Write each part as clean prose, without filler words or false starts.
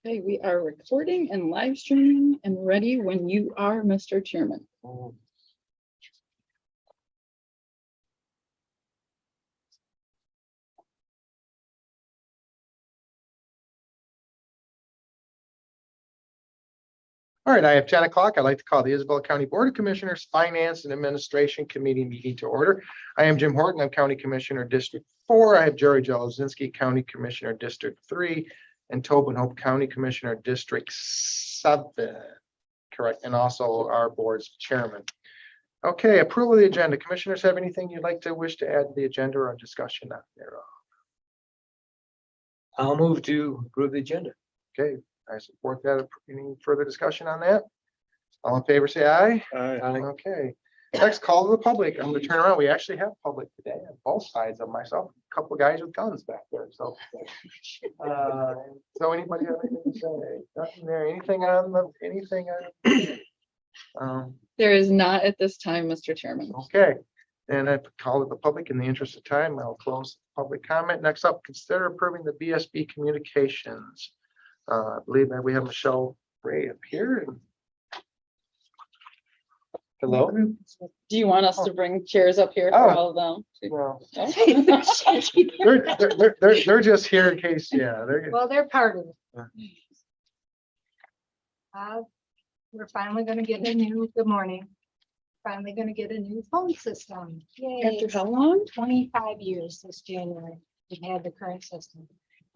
Okay, we are recording and live streaming and ready when you are, Mr. Chairman. All right, I have 10 o'clock. I'd like to call the Isabella County Board of Commissioners Finance and Administration Committee meeting to order. I am Jim Horton. I'm County Commissioner District 4. I have Jerry Jolozinski, County Commissioner District 3, and Tobin Hope County Commissioner District 7. Correct, and also our board's chairman. Okay, approval of the agenda. Commissioners have anything you'd like to wish to add to the agenda or discussion on thereof? I'll move to approve the agenda. Okay, I support that. Any further discussion on that? All in favor, say aye. Aye. Okay, next call to the public. I'm gonna turn around. We actually have public today on both sides of myself, a couple of guys with guns back there, so. So anybody have anything to say? Nothing there, anything on the, anything on? There is not at this time, Mr. Chairman. Okay, and I've called the public in the interest of time. I'll close public comment. Next up, consider approving the BSB communications. I believe that we have Michelle Ray up here. Hello? Do you want us to bring chairs up here for Oh. all of them? Well, No? they're just here in case, yeah, they're. Well, they're part of it. Yeah. We're finally gonna get a new, good morning. Finally gonna get a new phone system. Yay. After how long? 25 years this January, we've had the current system.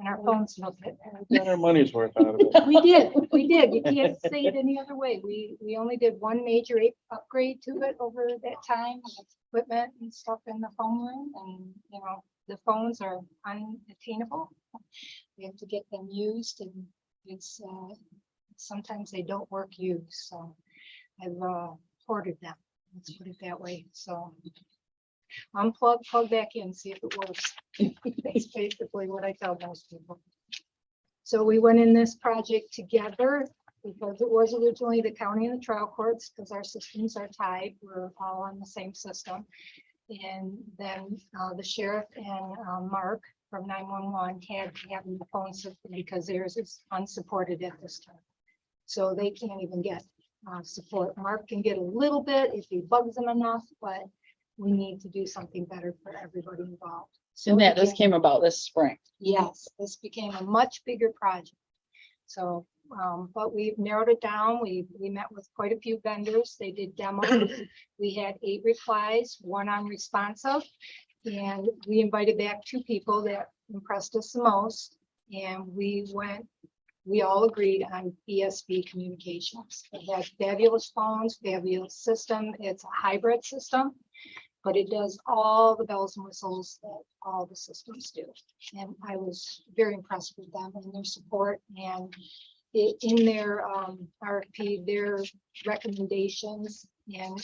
And our phones look it. Got our money's worth out of it. We did. You can't say it any other way. We only did one major upgrade to it over that time, with equipment and stuff in the phone room, and you know, the phones are unattainable. We have to get them used, and it's sometimes they don't work used, so I've ordered them. Let's put it that way. So unplug, plug back in, see if it works. That's basically what I tell most people. So we went in this project together because it was originally the county and the trial courts, because our systems are tied. We're all on the same system. And then the sheriff and Mark from 911 had to have the phone system because theirs is unsupported at this time. So they can't even get support. Mark can get a little bit if he bugs them enough, but we need to do something better for everybody involved. So And that just again, came about this spring. yes, this became a much bigger project. So, but we've narrowed it down. We met with quite a few vendors. They did demos. We had 8 replies, 1 unresponsive. And we invited back 2 people that impressed us the most. And we all agreed on BSB communications. It has fabulous phones, fabulous system. It's a hybrid system, but it does all the bells and whistles that all the systems do. And I was very impressed with them and their support, and in their RFP, their recommendations and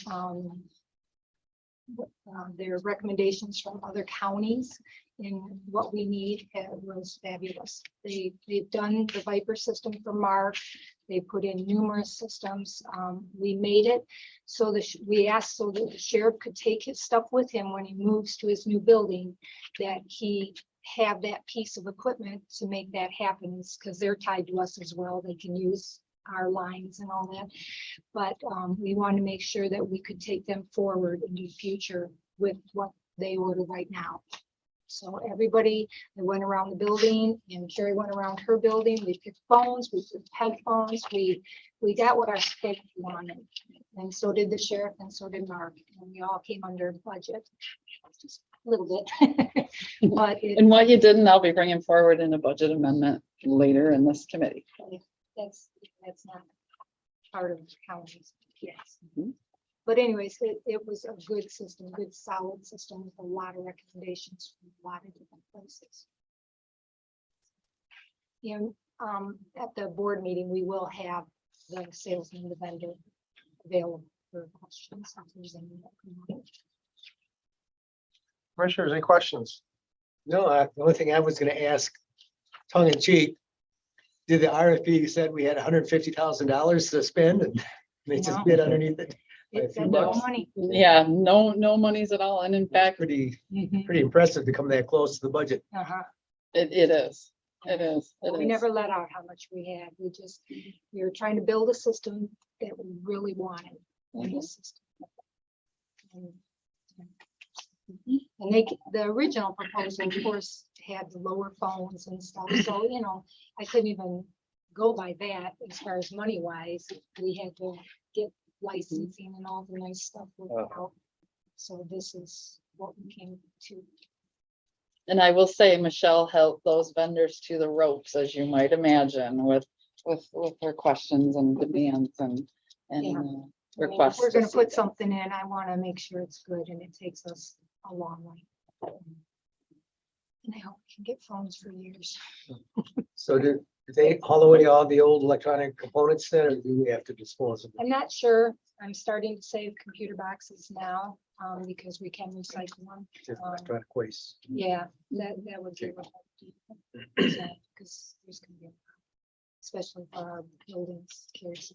their recommendations from other counties in what we need was fabulous. They've done the Viper system for Mark. They put in numerous systems. We made it so that we asked so that the sheriff could take his stuff with him when he moves to his new building, that he have that piece of equipment to make that happen, because they're tied to us as well. They can use our lines and all that. But we want to make sure that we could take them forward into the future with what they order right now. So everybody that went around the building, and Carrie went around her building, we picked phones, we picked headphones, we got what our state wanted. And so did the sheriff, and so did Mark, and we all came under budget, just a little bit. But And what you did, and I'll be bringing forward in a budget amendment later in this committee. that's not part of the counties, yes. Mhm. But anyways, it was a good system, good solid system with a lot of recommendations from a lot of different places. And at the board meeting, we will have the salesman, the vendor available for questions. If there's any that come up. Commissioners, any questions? No, the only thing I was gonna ask, tongue in cheek, did the RFP said we had $150,000 to spend and they just No. bid underneath it? By a It's few no bucks. money. Yeah, no monies at all. And in fact, Pretty Mhm. impressive to come that close to the budget. Uh-huh. it is. It is. It We is. never let out how much we had. We were trying to build a system that we really wanted in this system. And the original proposal, of course, had the lower phones and stuff, so, I couldn't even go by that as far as money wise. We had to get licensing and all the nice stuff worked out. So this is what we came to. And I will say, Michelle helped those vendors to the ropes, as you might imagine, with her questions and demands and Yeah. I mean, requests. If we're to gonna see put things. something in, I wanna make sure it's good and it takes us a long way. And I hope we can get phones for years. So do they haul away all the old electronic components then, or do we have to dispose of them? I'm not sure. I'm starting to save computer boxes now, because we can recycle them. Just electronic waste. Yeah, that would give a help. Because there's gonna be, especially for our buildings, carries.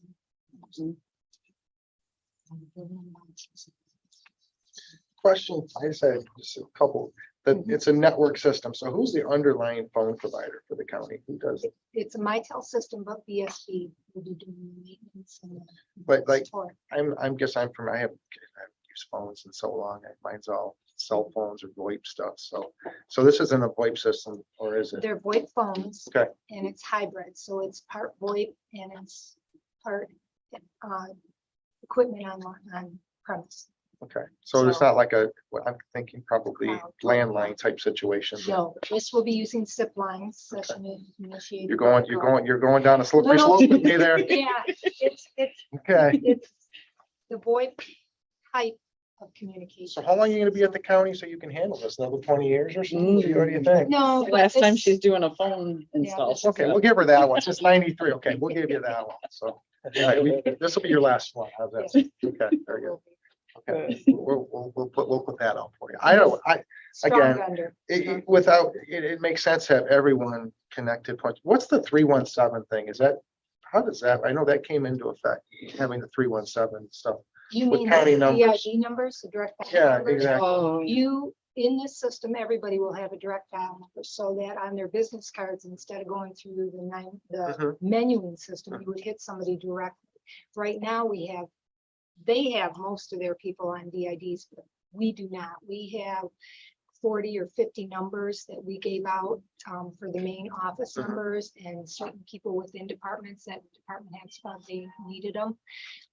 Question, I just had just a couple, that Mhm. it's a network system. So who's the underlying phone provider for the county? Who does it? It's a Mitel system, but BSB will be doing the maintenance and. But like, support. I haven't haven't used phones in so long. Mine's all cell phones or VoIP stuff. So this isn't a VoIP system, or is it? They're VoIP phones. Okay. And it's hybrid, so it's part VoIP and it's part equipment on premise. Okay, so it's So- not like well, I'm thinking probably Cloud. landline type situation. No, this will be using SIP lines, session initiated. You're going down a slippery Little- slope with me there. Yeah, Okay, it's the VoIP type of so communication. how long are you gonna be at the county so you can handle this? Another 20 years or something? What do you think? No. but Last time this- she's doing a phone install. this- Okay, we'll give her that one. Since 93. Okay, we'll give you that one. So, all right, this will be your last one. How's that? Okay, very good. Okay, we'll put that on for you. Strong again, vendor. it makes sense to have everyone connected points. What's the 317 thing? How does that, I know that came into effect, having the 317 stuff. You with mean county the numbers. DID numbers, the direct dial Yeah, numbers? exactly. Oh, In this system, everybody will have a direct dial number, so that on their business cards, instead of going through the Mhm. menuing system, you would hit somebody directly. Right now, they have most of their people on DIDs, but we do not. We have 40 or 50 numbers that we gave out for the main office Mhm. numbers, and certain people within departments that department heads felt they needed them.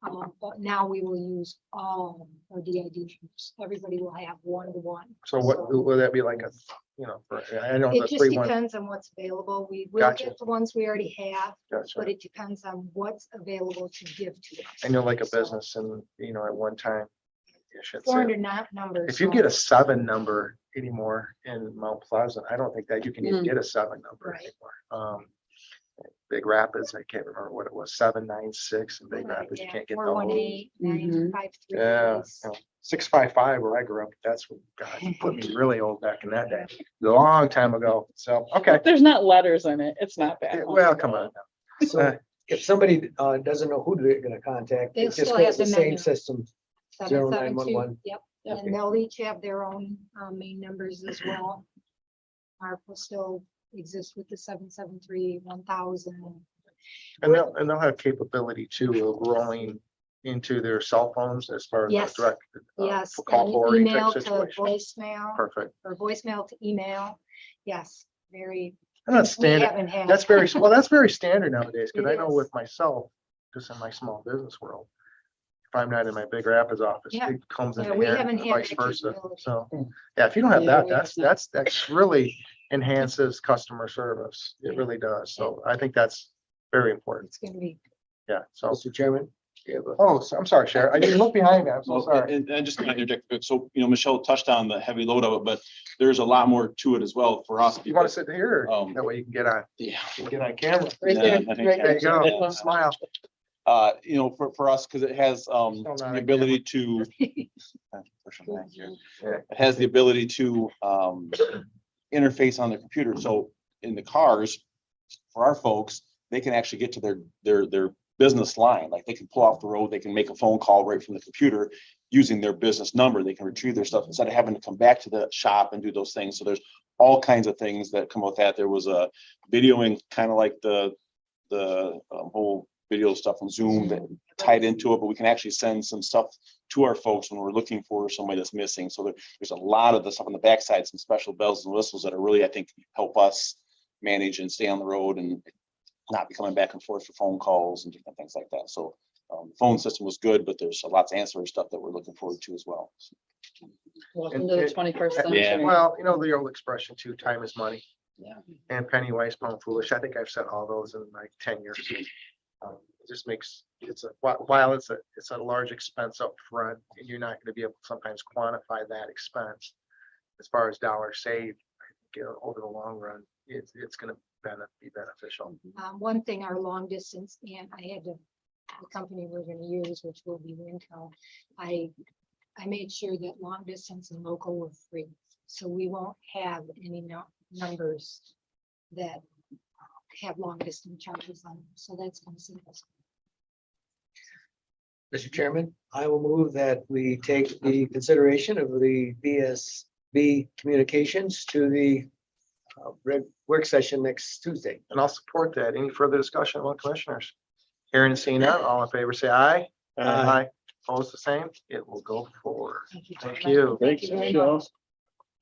But now we will use all our DID numbers. Everybody will have one-to-one. So what, will that be like I know the It just 31. depends on what's available. We will Gotcha. get the ones we already have, Gotcha. but it depends on what's available to give to us. I know like a So, business and, at one time. I shouldn't say it. 400 numbers. If you so- get a 7 number anymore in Mount Pleasant, I don't think that you can even Mm. get a 7 number Right. anymore. Big Rapids, I can't remember what it was, 796 in Big Right, Rapids, you yeah, can't get those. 418, Mhm. 953 Yeah, is- 655 where I grew up, that's what, God, you put me really old back in that day, a long time ago, so, okay. if there's not letters in it, it's not bad. Well, come on. So if somebody doesn't know who they're gonna contact, They'll it just still goes have the the same menu. system. 772, 0911. yep, Yep. and they'll each have their own main numbers as well. ARP will still exist with the 773, 1000. And they'll have capability too of rolling into their cell phones as far as Yes. direct. Yes, Call and forwarding type email to situation. voicemail, Perfect. or voicemail to email. Yes, very. And that's we standard. haven't had- That's that's very standard nowadays, because It I know is. with myself, just in my small business world, if I'm not in my Big Rapids office, Yeah. it comes in Yeah, we here haven't and had vice that versa. capability. So, yeah, if you don't have Yeah, that, we have that's really enhances customer service. It Yeah. really does. So I think that's very important. It's gonna be, Yeah, so, Mr. Chairman? you have a- oh, so I'm sorry, Sharon. I didn't look behind me. I'm so Well, sorry. and just gonna interject, so, Michelle touched on the heavy load of it, but there's a lot more to it as well for us. You want to because, sit here? Um, That way you can get on, Yeah. get on camera. Right Yeah, there, I think- right There you there. go. Smile. For us, because it has Still not the on ability to. It has the ability to interface on the computer. So in the cars, for our folks, they can actually get to their business line, like they can pull off the road, they can make a phone call right from the computer using their business number, they can retrieve their stuff instead of having to come back to the shop and do those things. So there's all kinds of things that come with that. There was a videoing, kind of like the whole video stuff on Zoom that tied into it, but we can actually send some stuff to our folks when we're looking for somebody that's missing. So there's a lot of the stuff on the backside, some special bells and whistles that are really, I think, help us manage and stay on the road and not be coming back and forth for phone calls and different things like that. So the phone system was good, but there's lots of ancillary stuff that we're looking forward to as well. Welcome to the 21st Yeah. century. Well, you know, the old expression too, time is money. Yeah. And penny wise, pound foolish. I think I've said all those in like 10 years. It just makes, while it's a large expense up front, and you're not gonna be able to sometimes quantify that expense as far as dollars saved, you know, over the long run, it's gonna be beneficial. One thing, our long distance, and the company we're gonna use, which will be Winco, I made sure that long distance and local were free. So we won't have any numbers that have long distance charges on them. So that's gonna save us. Mr. Chairman, I will move that we take the consideration of the BSB communications to the work session next Tuesday. And I'll support that. Any further discussion among commissioners? Hearing and seeing none, all in favor, say aye. Aye. Opposed, the same. It will go forward. Thank you. Thank you very much.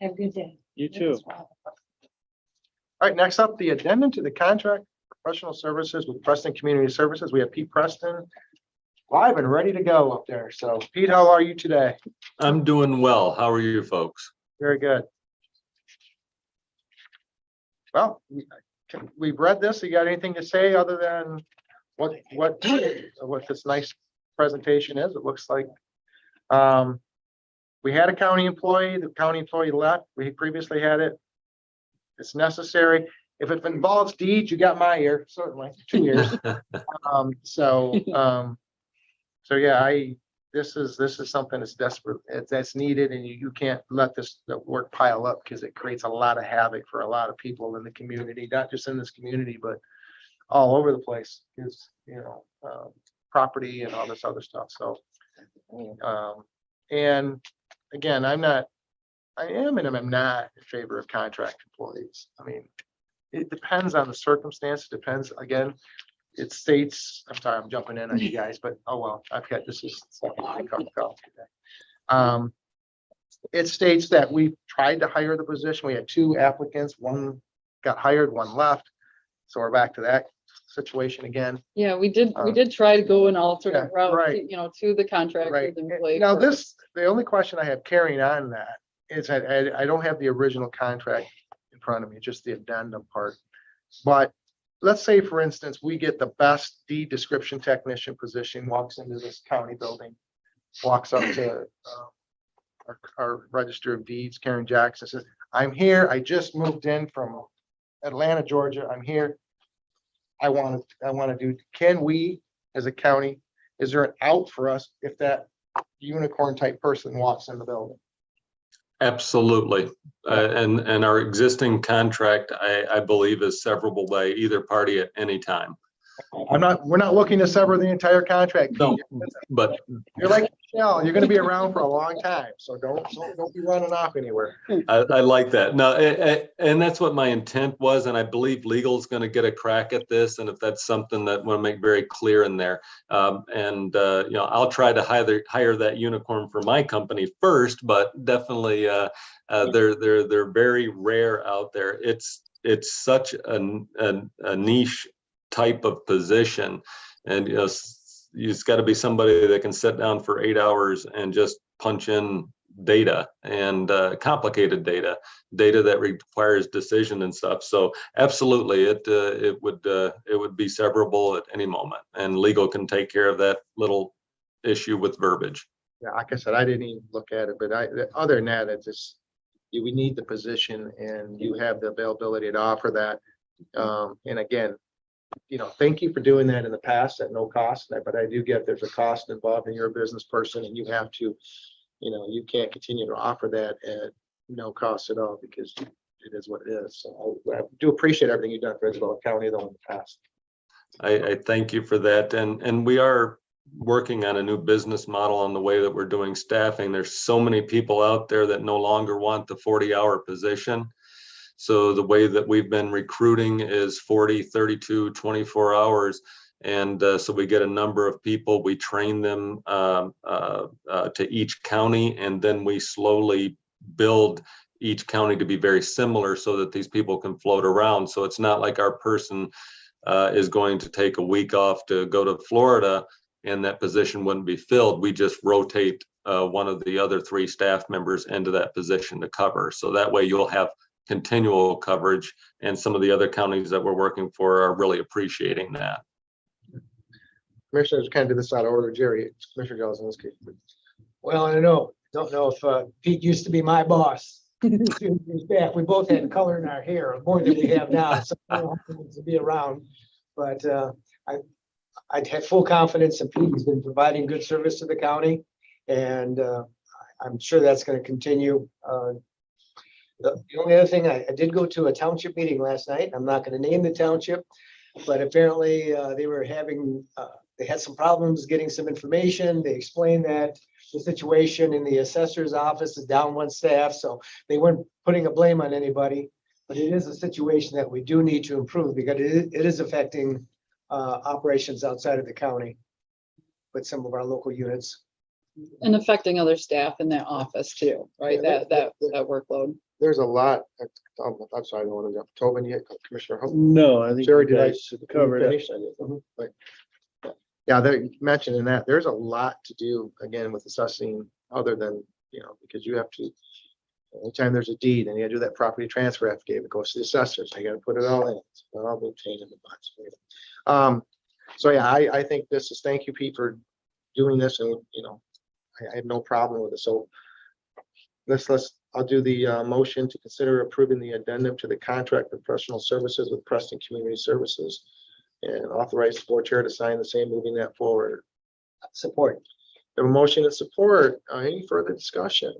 Have a good day. You too. All right, next up, the addendum to the contract professional services with Preston Community Services. We have Pete Preston live and ready to go up there. So Pete, how are you today? I'm doing well. How are you folks? Very good. Well, we've read this. You got anything to say other than what this nice presentation is? It looks like we had a county employee, the county employee left. We previously had it. It's necessary. If it involves deeds, you got my ear, certainly, 2 years. So yeah, this is something that's desperate, that's needed, and you can't let the work pile up because it creates a lot of havoc for a lot of people in the community, not just in this community, but all over the place. Is, you know, property and all this other stuff. So, and again, I am and I'm not in favor of contract employees. I mean, it depends on the circumstance. It depends, again, it states, I'm sorry, I'm jumping in on you guys, but oh well, this is second cup of coffee today. It states that we tried to hire the position. We had 2 applicants, one got hired, one left. So we're back to that situation again. Yeah, we did try to go an Yeah, alternate route, right. you know, to the contractor Right. employee. Now first. the only question I have carrying on that is I don't have the original contract in front of me, just the addendum part. But let's say, for instance, we get the best deed description technician position, walks into this county building, walks up to our register of deeds, Karen Jackson, says, I'm here. I just moved in from Atlanta, Georgia. I'm here. I want to do, can we, as a county, is there an out for us if that unicorn type person walks in the building? Absolutely. And our existing contract, I believe, is severable by either party at any time. We're not looking to sever the entire contract. No, but You're like, Michelle, you're gonna be around for a long time, so don't be running off anywhere. I like that. No, and that's what my intent was, and I believe legal is going to get a crack at this, and if that's something that I want to make very clear in there. You know, I'll try to hire that unicorn for my company first, but definitely they're very rare out there. It's such a niche type of position, and you know, it's got to be somebody that can sit down for 8 hours and just punch in data and complicated data that requires decision and stuff. So absolutely, it would be severable at any moment, and legal can take care of that little issue with verbiage. Yeah, like I said, I didn't even look at it, but other than that, it's just, we need the position and you have the availability to offer that. And again, you know, thank you for doing that in the past at no cost, but I do get there's a cost involved and you're a business person and you have to, you know, you can't continue to offer that at no cost at all because it is what it is. So I do appreciate everything you've done for Isabella County though in the past. I thank you for that. And we are working on a new business model on the way that we're doing staffing. There's so many people out there that no longer want the 40-hour position. So the way that we've been recruiting is 40, 32, 24 hours. And so we get a number of people, we train them to each county, and then we slowly build each county to be very similar so that these people can float around. So it's not like our person is going to take a week off to go to Florida and that position wouldn't be filled. We just rotate one of the other 3 staff members into that position to cover. So that way you'll have continual coverage, and some of the other counties that we're working for are really appreciating that. Commissioners, kind of do this out of order. Jerry, Commissioner Jazinski. Well, I don't know if Pete used to be my boss. Years back, we both had color in our hair, more than we have now, so I don't have to be around. But I'd have full confidence in Pete. He's been providing good service to the county, and I'm sure that's going to continue. The only other thing, I did go to a township meeting last night. I'm not going to name the township, but apparently they were having, they had some problems getting some information. They explained that the situation in the assessor's office is down 1 staff, so they weren't putting a blame on anybody. But it is a situation that we do need to improve because it is affecting operations outside of the county with some of our local units. And affecting other staff in that office too, right? Yeah, That workload. There's a lot. I'm sorry, I don't want to jump. Tobin, you, Commissioner Hope. No, I think Jerry, you did I guys covered it. finish? Yeah, there, you mentioned in that, there's a lot to do, again, with assessing, other than, because you have to, anytime there's a deed, and you gotta do that property transfer affidavit, it goes to the assessors, you gotta put it all in, it's all maintained in the box. So yeah, I think this is, thank you, Pete, for doing this, and, I have no problem with it, so I'll do the motion to consider approving the addendum to the contract for professional services with Preston Community Services, and authorize the board chair to sign the same, moving that forward. Support. We have a motion and support. Any further discussion?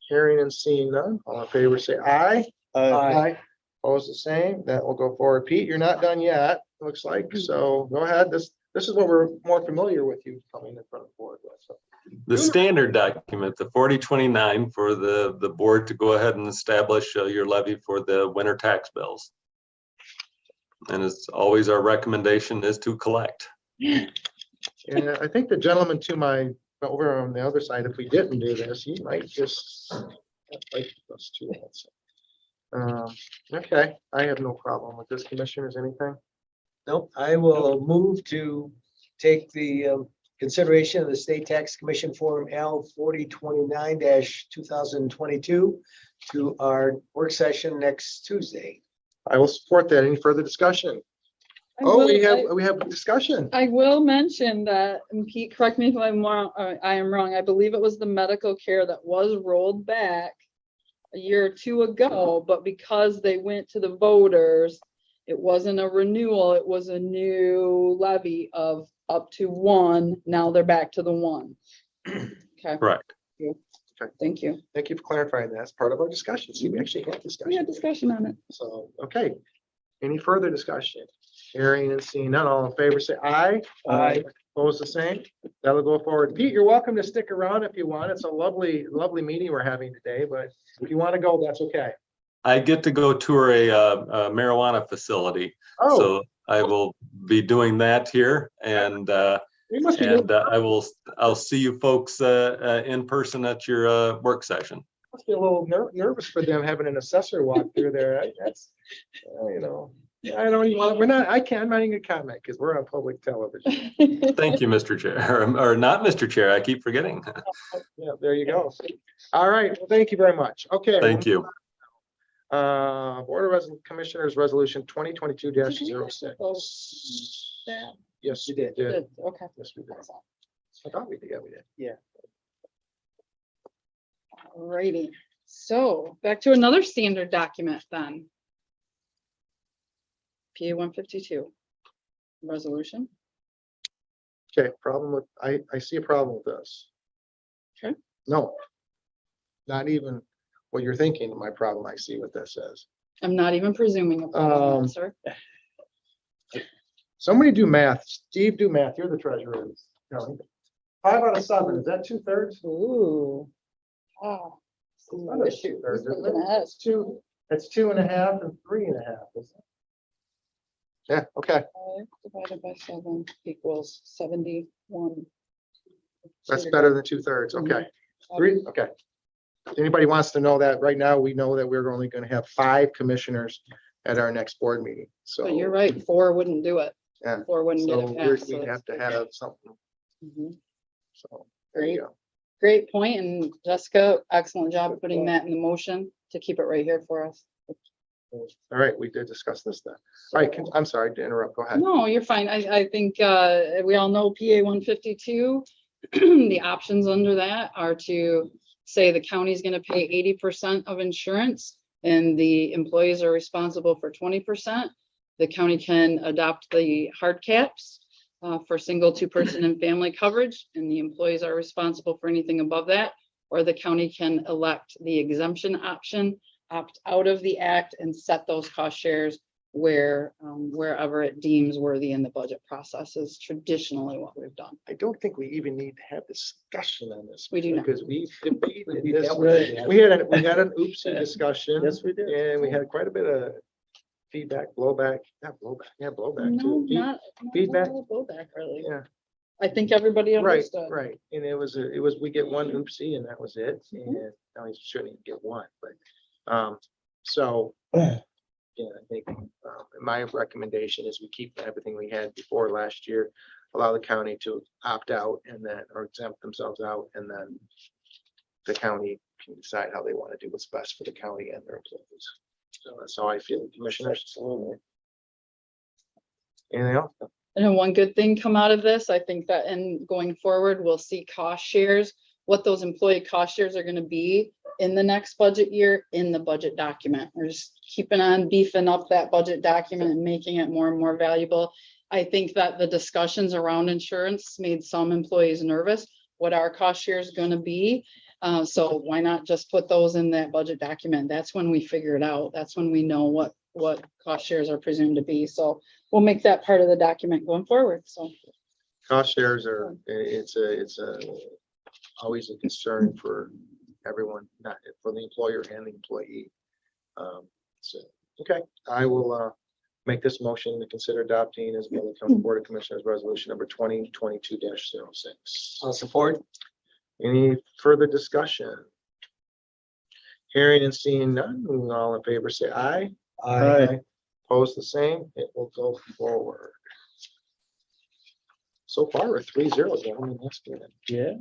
Hearing and seeing none. All in favor, say aye. Aye. Opposed, the same. That will go forward. Pete, you're not done yet, looks like. So go ahead. This is what we're more familiar with you coming in front of the board with. So. The standard document, the 4029, for the board to go ahead and establish your levy for the winter tax bills. And it's always our recommendation is to collect. And I think the gentleman to my, over on the other side, if we didn't do this, he might just like us too. Okay, I have no problem with this. Commissioners, anything? Nope, I will move to take the consideration of the State Tax Commission Form L 4029-2022 to our work session next Tuesday. I will support that. Any further discussion? Oh, we have discussion. I will mention that, and Pete, correct me if I'm wrong, I am wrong. I believe it was the medical care that was rolled back a year or 2 ago, but because they went to the voters, it wasn't a renewal, it was a new levy of up to 1. Now they're back to the 1. Okay, Correct. thank you. Thank you for clarifying that. That's part of our discussion. See, we actually had We discussion. had discussion on it. So, okay. Any further discussion? Hearing and seeing none, all in favor, say aye. Aye. Opposed, the same. That'll go forward. Pete, you're welcome to stick around if you want. It's a lovely meeting we're having today, but if you want to go, that's okay. I get to go tour a marijuana facility. Oh, So I will be doing that here, and you must be, I'll see you folks in person at your work session. must be a little nervous for them having an assessor walk through there. That's, I don't even want, I'm not even gonna comment because we're on public television. Thank you, Mr. Chair, or not Mr. Chair, I keep forgetting. Yeah, there you go. All right, well, thank you very much. Okay. Thank you. Board of Commissioners Resolution 2022-06. That- Yes, You did. Good, okay. Yes, we did. I thought we did, yeah, we did. Alrighty, so back to another standard document then. PA 152. Resolution. Okay, problem with, I see a problem with this. Okay. No. Not even what you're thinking, my problem I see with this is. I'm not even presuming upon that, sir. Somebody do math. Steve, do math. You're the treasurer of this county. 5 out of 7, is that 2/3? Ooh. Wow. Not a Issue. 2/3, Who's is thinking it? ahead? It's 2.5 and 3.5, isn't it? Yeah, okay. 5 divided by 7 equals 71. That's better than 2/3. Okay. Okay. If anybody wants to know that, right now, we know that we're only gonna have 5 commissioners at our next board meeting, so. But you're right, 4 wouldn't do it. Yeah. 4 wouldn't get So it we're- passed. we have to have something, Mhm. so. There you go. Great point, and Jessica, excellent job putting that in the motion to keep it right here for us. All right, we did discuss this then. All right, I'm sorry to interrupt. Go ahead. No, you're fine. I think we all know PA 152. The options under that are to say the county's gonna pay 80% of insurance and the employees are responsible for 20%. The county can adopt the hard caps for single, 2-person and family coverage, and the employees are responsible for anything above that. Or the county can elect the exemption option, opt out of the act and set those cost shares wherever it deems worthy in the budget process is traditionally what we've done. I don't think we even need to have discussion on this. We do not. Because we debated We this. dealt with it. We had an oopsie discussion. Yes, we did. And we had quite a bit of feedback, blowback, not blowback, yeah, blowback. No, too. not. feedback? Blowback, really. Yeah, I think everybody right, understood. right. And it was, we get one oopsie and that was it. Mhm. And now we shouldn't even get one, but, so. Yeah, I think, my recommendation is we keep everything we had before last year, allow the county to opt out and then, or exempt themselves out, and then the county can decide how they want to do what's best for the county and their employees. So that's how I feel, commissioners. Anything else? And then one good thing come out of this, I think that in going forward, we'll see cost shares, what those employee cost shares are gonna be in the next budget year in the budget document. We're just keeping on beefing up that budget document and making it more and more valuable. I think that the discussions around insurance made some employees nervous, what our cost share is gonna be. So why not just put those in that budget document? That's when we figure it out. That's when we know what cost shares are presumed to be. So we'll make that part of the document going forward, so. Cost shares are, it's always a concern for everyone, not for the employer and the employee. So, okay, I will, make this motion to consider adopting as well the County Board of Commissioners Resolution number 2022-06. I'll support. Any further discussion? Hearing and seeing none, all in favor say aye. Opposed the same, it will go forward. So far, we're 3-0, gentlemen. That's good. Yeah.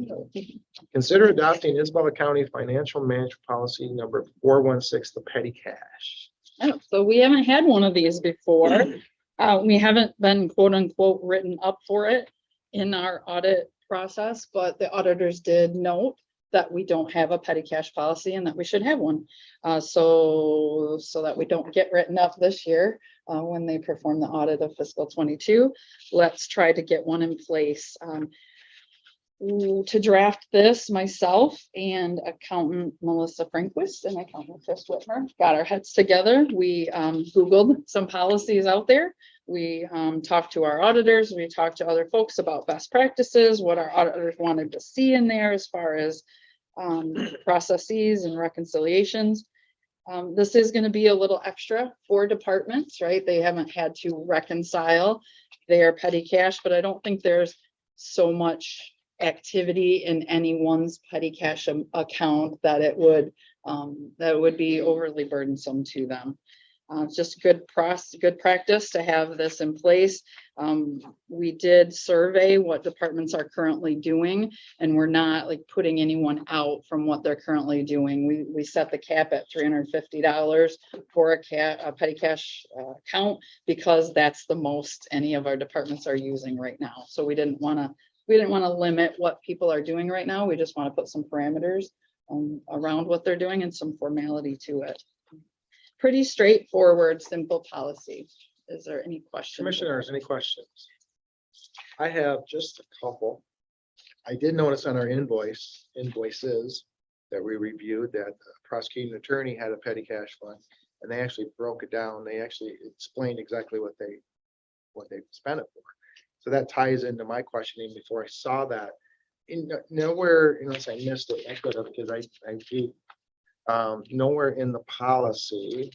Consider adopting Isabella County Financial Management Policy number 416, the petty cash. Oh, so we haven't had one of these before. We haven't been quote unquote written up for it in our audit process, but the auditors did note that we don't have a petty cash policy and that we should have one. So that we don't get written up this year when they perform the audit of fiscal 22. Let's try to get one in place. To draft this, myself and accountant Melissa Franquist and accountant Chris Whitmer got our heads together. We Googled some policies out there. We talked to our auditors. We talked to other folks about best practices, what our auditors wanted to see in there as far as processes and reconciliations. This is going to be a little extra for departments, right? They haven't had to reconcile their petty cash, but I don't think there's so much activity in anyone's petty cash account that it would be overly burdensome to them. It's just good practice to have this in place. We did survey what departments are currently doing, and we're not like putting anyone out from what they're currently doing. We set the cap at $350 for a petty cash account because that's the most any of our departments are using right now. So we didn't want to limit what people are doing right now. We just want to put some parameters around what they're doing and some formality to it. Pretty straightforward, simple policy. Is there any questions? Commissioners, any questions? I have just a couple. I did notice on our invoices that we reviewed that the prosecuting attorney had a petty cash fund, and they actually broke it down. They actually explained exactly what they what they spent it for. So that ties into my questioning before I saw that. In nowhere, unless I missed it, I could have, because I do. Nowhere in the policy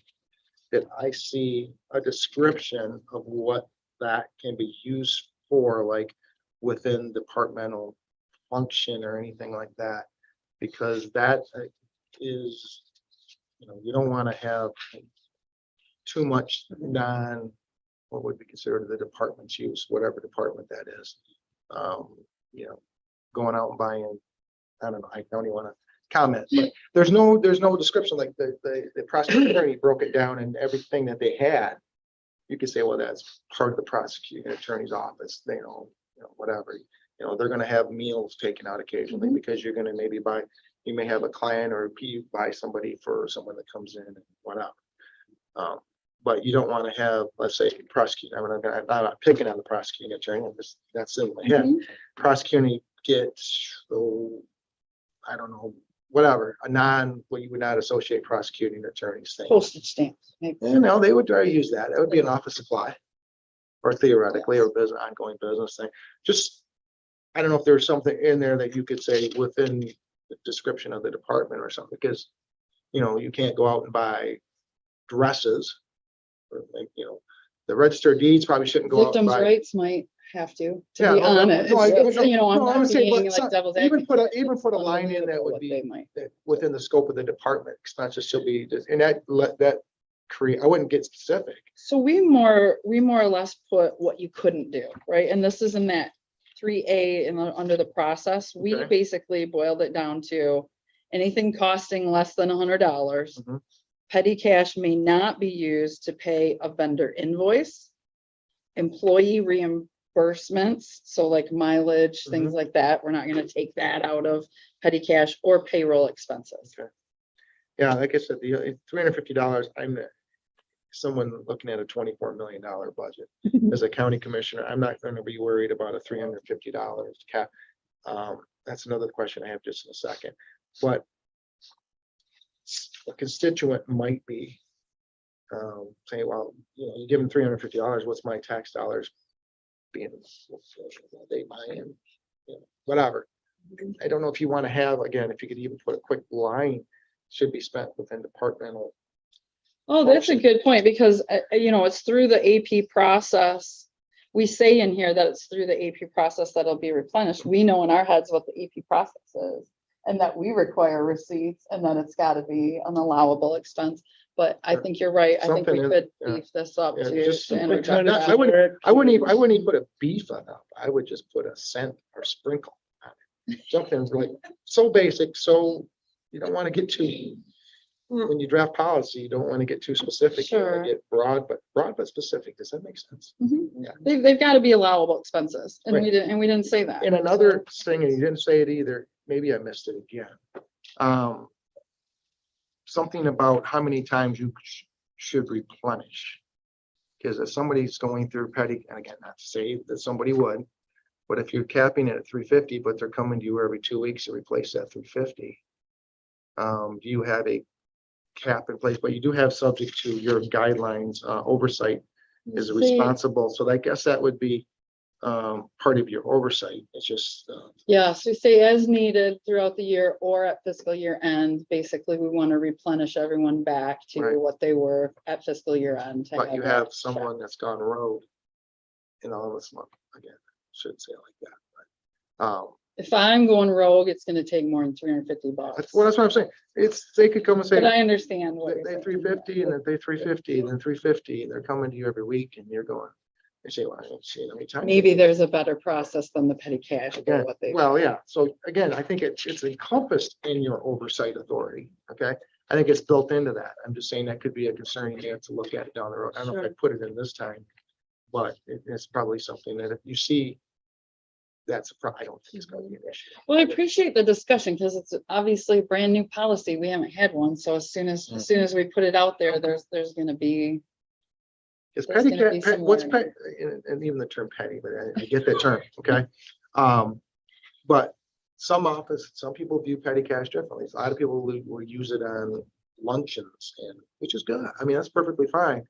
that I see a description of what that can be used for, like within departmental function or anything like that. Because that is, you don't want to have too much what would be considered the department's use, whatever department that is. Going out and buying, I don't know, I don't even want to comment, but there's no description, like the prosecuting attorney broke it down and everything that they had. You could say, well, that's part of the prosecuting attorney's office, whatever. They're gonna have meals taken out occasionally because you're gonna you may have a client or you buy somebody for someone that comes in and whatever. But you don't want to have, let's say, prosecuting. I'm not picking on the prosecuting attorney. That's in my head. Prosecuting gets, I don't know, whatever, what you would not associate prosecuting attorneys thing. Postage stamps. maybe. They would use that. It would be an office supply. Or theoretically, or ongoing business thing. Just, I don't know if there's something in there that you could say within the description of the department or something, because, you can't go out and buy dresses. Or the register of deeds probably shouldn't go out and Victims' buy. rights might have to Yeah, be no, on no, it. no, I- It's, no, I'm no, I'm not saying, being but like devil's even advocate. put a line in that would what they be might. within the scope of the department expenses should be, and that create, I wouldn't get specific. So we more or less put what you couldn't do, right? And this is in that 3A under the process. We Okay. basically boiled it down to anything costing less than $100. Mhm. Petty cash may not be used to pay a vendor invoice, employee reimbursements, so like mileage, things like that. We're not gonna take that out of petty cash or payroll expenses. Yeah, like I said, the $350, I'm someone looking at a $24 million budget. As a county commissioner, I'm not gonna be worried about a $350 cap. That's another question I have just in a second, but a constituent might be saying, well, you give them $350, what's my tax dollars being, they buying, whatever. I don't know if you want to have, again, if you could even put a quick line, should be spent within departmental. Oh, that's a function. good point, because, it's through the AP process. We say in here that it's through the AP process that'll be replenished. We know in our heads what the AP process is. And that we require receipts, and then it's gotta be an allowable expense. But I Yeah. think you're right. I think we Something in- could yeah. beef this up Yeah, to just something interject kind of- that. I wouldn't even put a beef on that. I would just put a cent or sprinkle on it. Something's like so basic, so you don't want to get too, when you draft policy, you don't want to get too specific. You wanna Sure. Get broad but specific. Does that make sense? Mhm. Yeah. They've gotta be allowable expenses, and Right. we didn't say that. And another thing, and you didn't say it either, maybe I missed it again. Something about how many times you should replenish. Because if somebody's going through petty, and again, not to say that somebody would, but if you're capping it at 350, but they're coming to you every 2 weeks to replace that 350. Do you have a cap in place? But you do have, subject to your guidelines, oversight is See, responsible. So I guess that would be part of your oversight. It's just, yeah, so say as needed throughout the year or at fiscal year end. Basically, we want to replenish everyone back to Right. what they were at fiscal year end. to but you that have check. someone that's gone rogue in all this month, again, shouldn't say it like that, but, If I'm going rogue, it's gonna take more than $350. that's what I'm saying. They could come and say, But I understand what you're they saying. 350 and then they 350 and then 350, and they're coming to you every week and you're going, they say, well, I don't see how many times. Maybe there's a better process than the petty cash. for Again, what they. well, yeah, so again, I think it's encompassed in your oversight authority, okay? I think it's built into that. I'm just saying that could be a concern you have to look at down the road. I don't know if I Sure. put it in this time, but it's probably something that if you see, I don't think it's gonna be an issue. Well, I appreciate the discussion because it's obviously a brand new policy. We haven't had one. So as soon as we put it out there, there's gonna be. It's There's petty, gonna be some what's learning. petty, and even the term petty, but I get that term, okay? But some people view petty cash differently. A lot of people will use it on luncheons, and which is good. I mean, that's perfectly fine.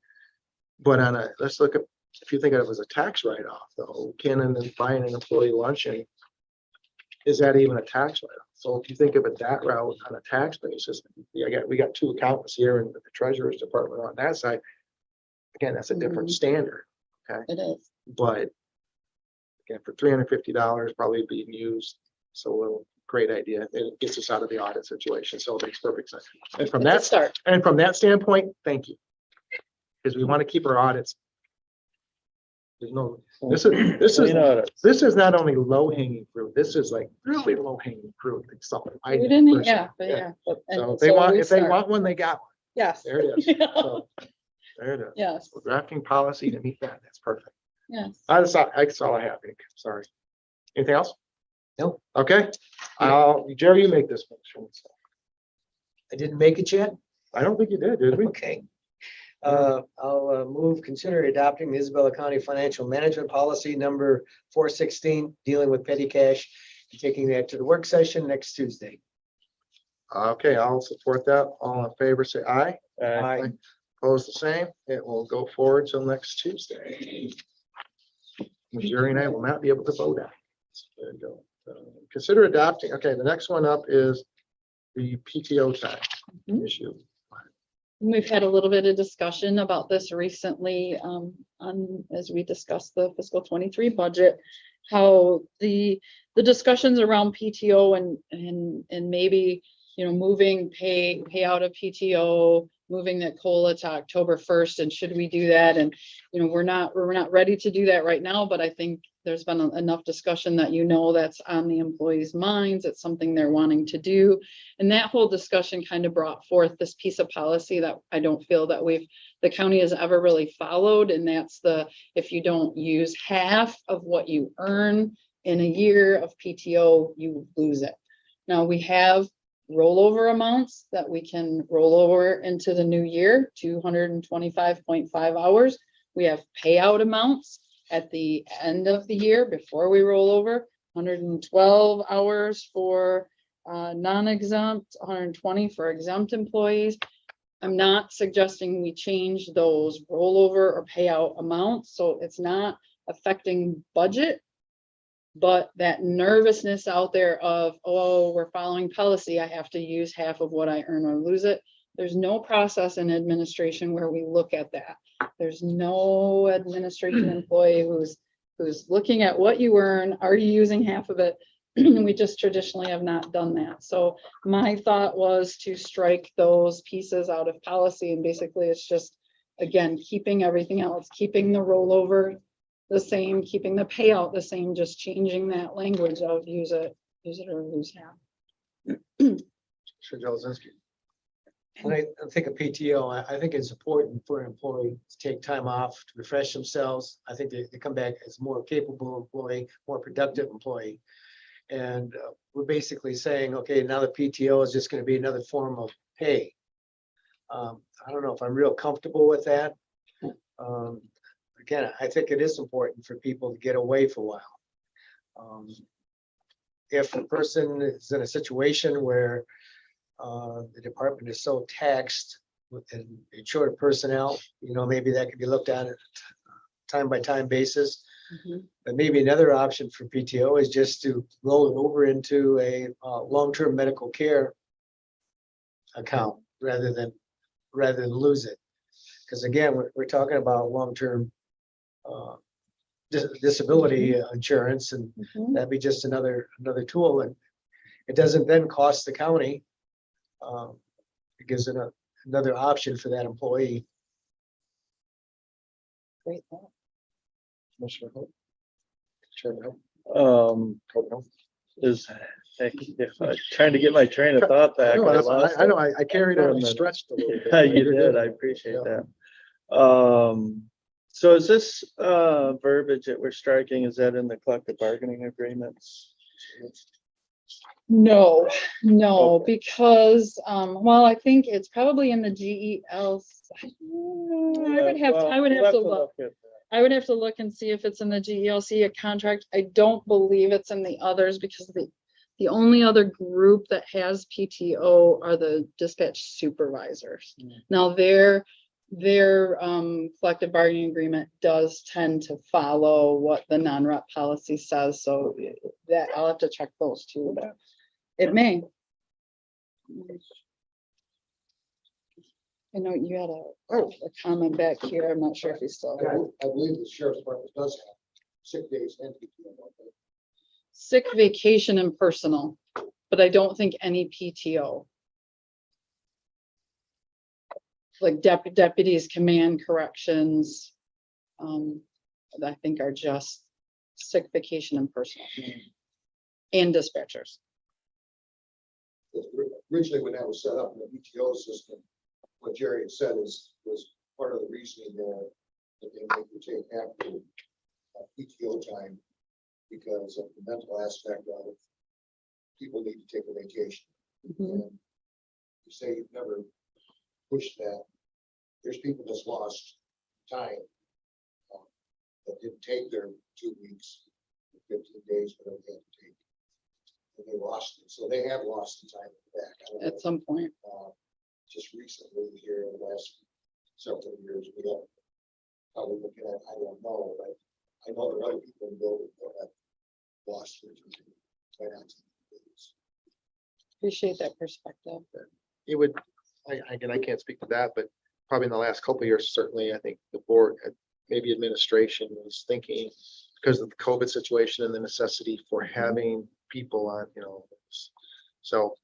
But let's look at if you think of it as a tax write-off, though, can and then buying an employee luncheon, is that even a tax write-off? So if you think of it that route on a tax basis, we got two accountants here and the treasurer's department on that side. Again, that's a different standard, It is. but again, for $350 probably being used. So great idea. It gets us out of the audit situation. So it makes perfect sense. And from It's a that start. And from that standpoint, thank you. Because we want to keep our audits. There's no, this is not only low hanging fruit, this is like really low hanging fruit. Like something I We did didn't, personally. yeah, but yeah. but- and So so we if they start. want one, they got one. Yes. There it is. Yeah. So, there it is. Yes, We're drafting policy to meet that. That's perfect. yes. That's all I have. Nick. Sorry. Anything else? Nope. Okay. Jerry, you make this motion. I didn't make it yet? I don't think you did we? Okay. I'll move, consider adopting the Isabella County Financial Management Policy number 416, dealing with petty cash, and taking that to the work session next Tuesday. Okay, I'll support that. All in favor, say aye. Aye. Opposed, the same. It will go forward till next Tuesday. Jerry and I will not be able to vote on it. There you go. Consider adopting, okay, the next one up is the PTO time Mhm. issue. We've had a little bit of discussion about this recently, as we discussed the fiscal 23 budget. How the discussions around PTO and maybe, moving payout of PTO, moving that COLA to October 1st, and should we do that? And, we're not ready to do that right now, but I think there's been enough discussion that that's on the employees' minds. It's something they're wanting to do. And that whole discussion kind of brought forth this piece of policy that I don't feel that the county has ever really followed. And that's if you don't use half of what you earn in a year of PTO, you lose it. Now we have rollover amounts that we can roll over into the new year, 225.5 hours. We have payout amounts at the end of the year before we roll over, 112 hours for non-exempt, 120 for exempt employees. I'm not suggesting we change those rollover or payout amounts, so it's not affecting budget. But that nervousness out there of, oh, we're following policy, I have to use half of what I earn or lose it. There's no process in administration where we look at that. There's no administration employee who's looking at what you earn. Are you using half of it? We just traditionally have not done that. So my thought was to strike those pieces out of policy, and basically it's just, again, keeping everything else, keeping the rollover the same, keeping the payout the same, just changing that language of use it or lose half. Sure, Jelezinski. When I think of PTO, I think it's important for an employee to take time off to refresh themselves. I think they come back as a more capable employee, more productive employee. And we're basically saying, okay, now the PTO is just going to be another form of pay. I don't know if I'm real comfortable with that. Again, I think it is important for people to get away for a while. If a person is in a situation where the department is so taxed with and short of personnel, maybe that could be looked at time by time basis. Mhm. But maybe another option for PTO is just to roll it over into a long-term medical care account rather than lose it. Because again, we're talking about long-term disability insurance, and Mhm. that'd be just another tool, and it doesn't then cost the county. It gives it another option for that employee. Great thought. Commissioner Hope. Chairman Hope. Hope. Trying to get my train of thought back. I know, I carried on, I stretched a little bit. You did, I appreciate that. So is this verbiage that we're striking, is that in the collective bargaining agreements? No, Okay. because, well, I think it's probably in the GEL. I would have to look. at that. I would have to look and see if it's in the GELC contract. I don't believe it's in the others, because the only other group that has PTO are the dispatch supervisors. Mm. Now their collective bargaining agreement does tend to follow what the non-rep policy says, so that I'll have to check those too, but it may. I know you had a comment back here. I'm not sure if you still have it. I believe the sheriff's department does have sick days and PTO. Sick, vacation, and personal, but I don't think any PTO. Like deputies, command, corrections, I think are just sick, vacation, and personal. And dispatchers. Originally, when that was set up in the PTO system, what Jerry had said was part of the reasoning there that they make you take half the PTO time because of the mental aspect of it. People need to take a vacation. Mhm. And you say you've never pushed that. There's people that's lost time that didn't take their 2 weeks, 15 days, whatever they had to take. And they lost it. So they have lost the time back. I don't know. At some point. Just recently here in the last several years, we have probably looking at, I don't know, but I know there are other people in the building that have lost their time. Right now. Appreciate that perspective. It would, again, I can't speak to that, but probably in the last couple of years, certainly, I think the board, maybe administration was thinking because of the COVID situation and the necessity for having people on, so.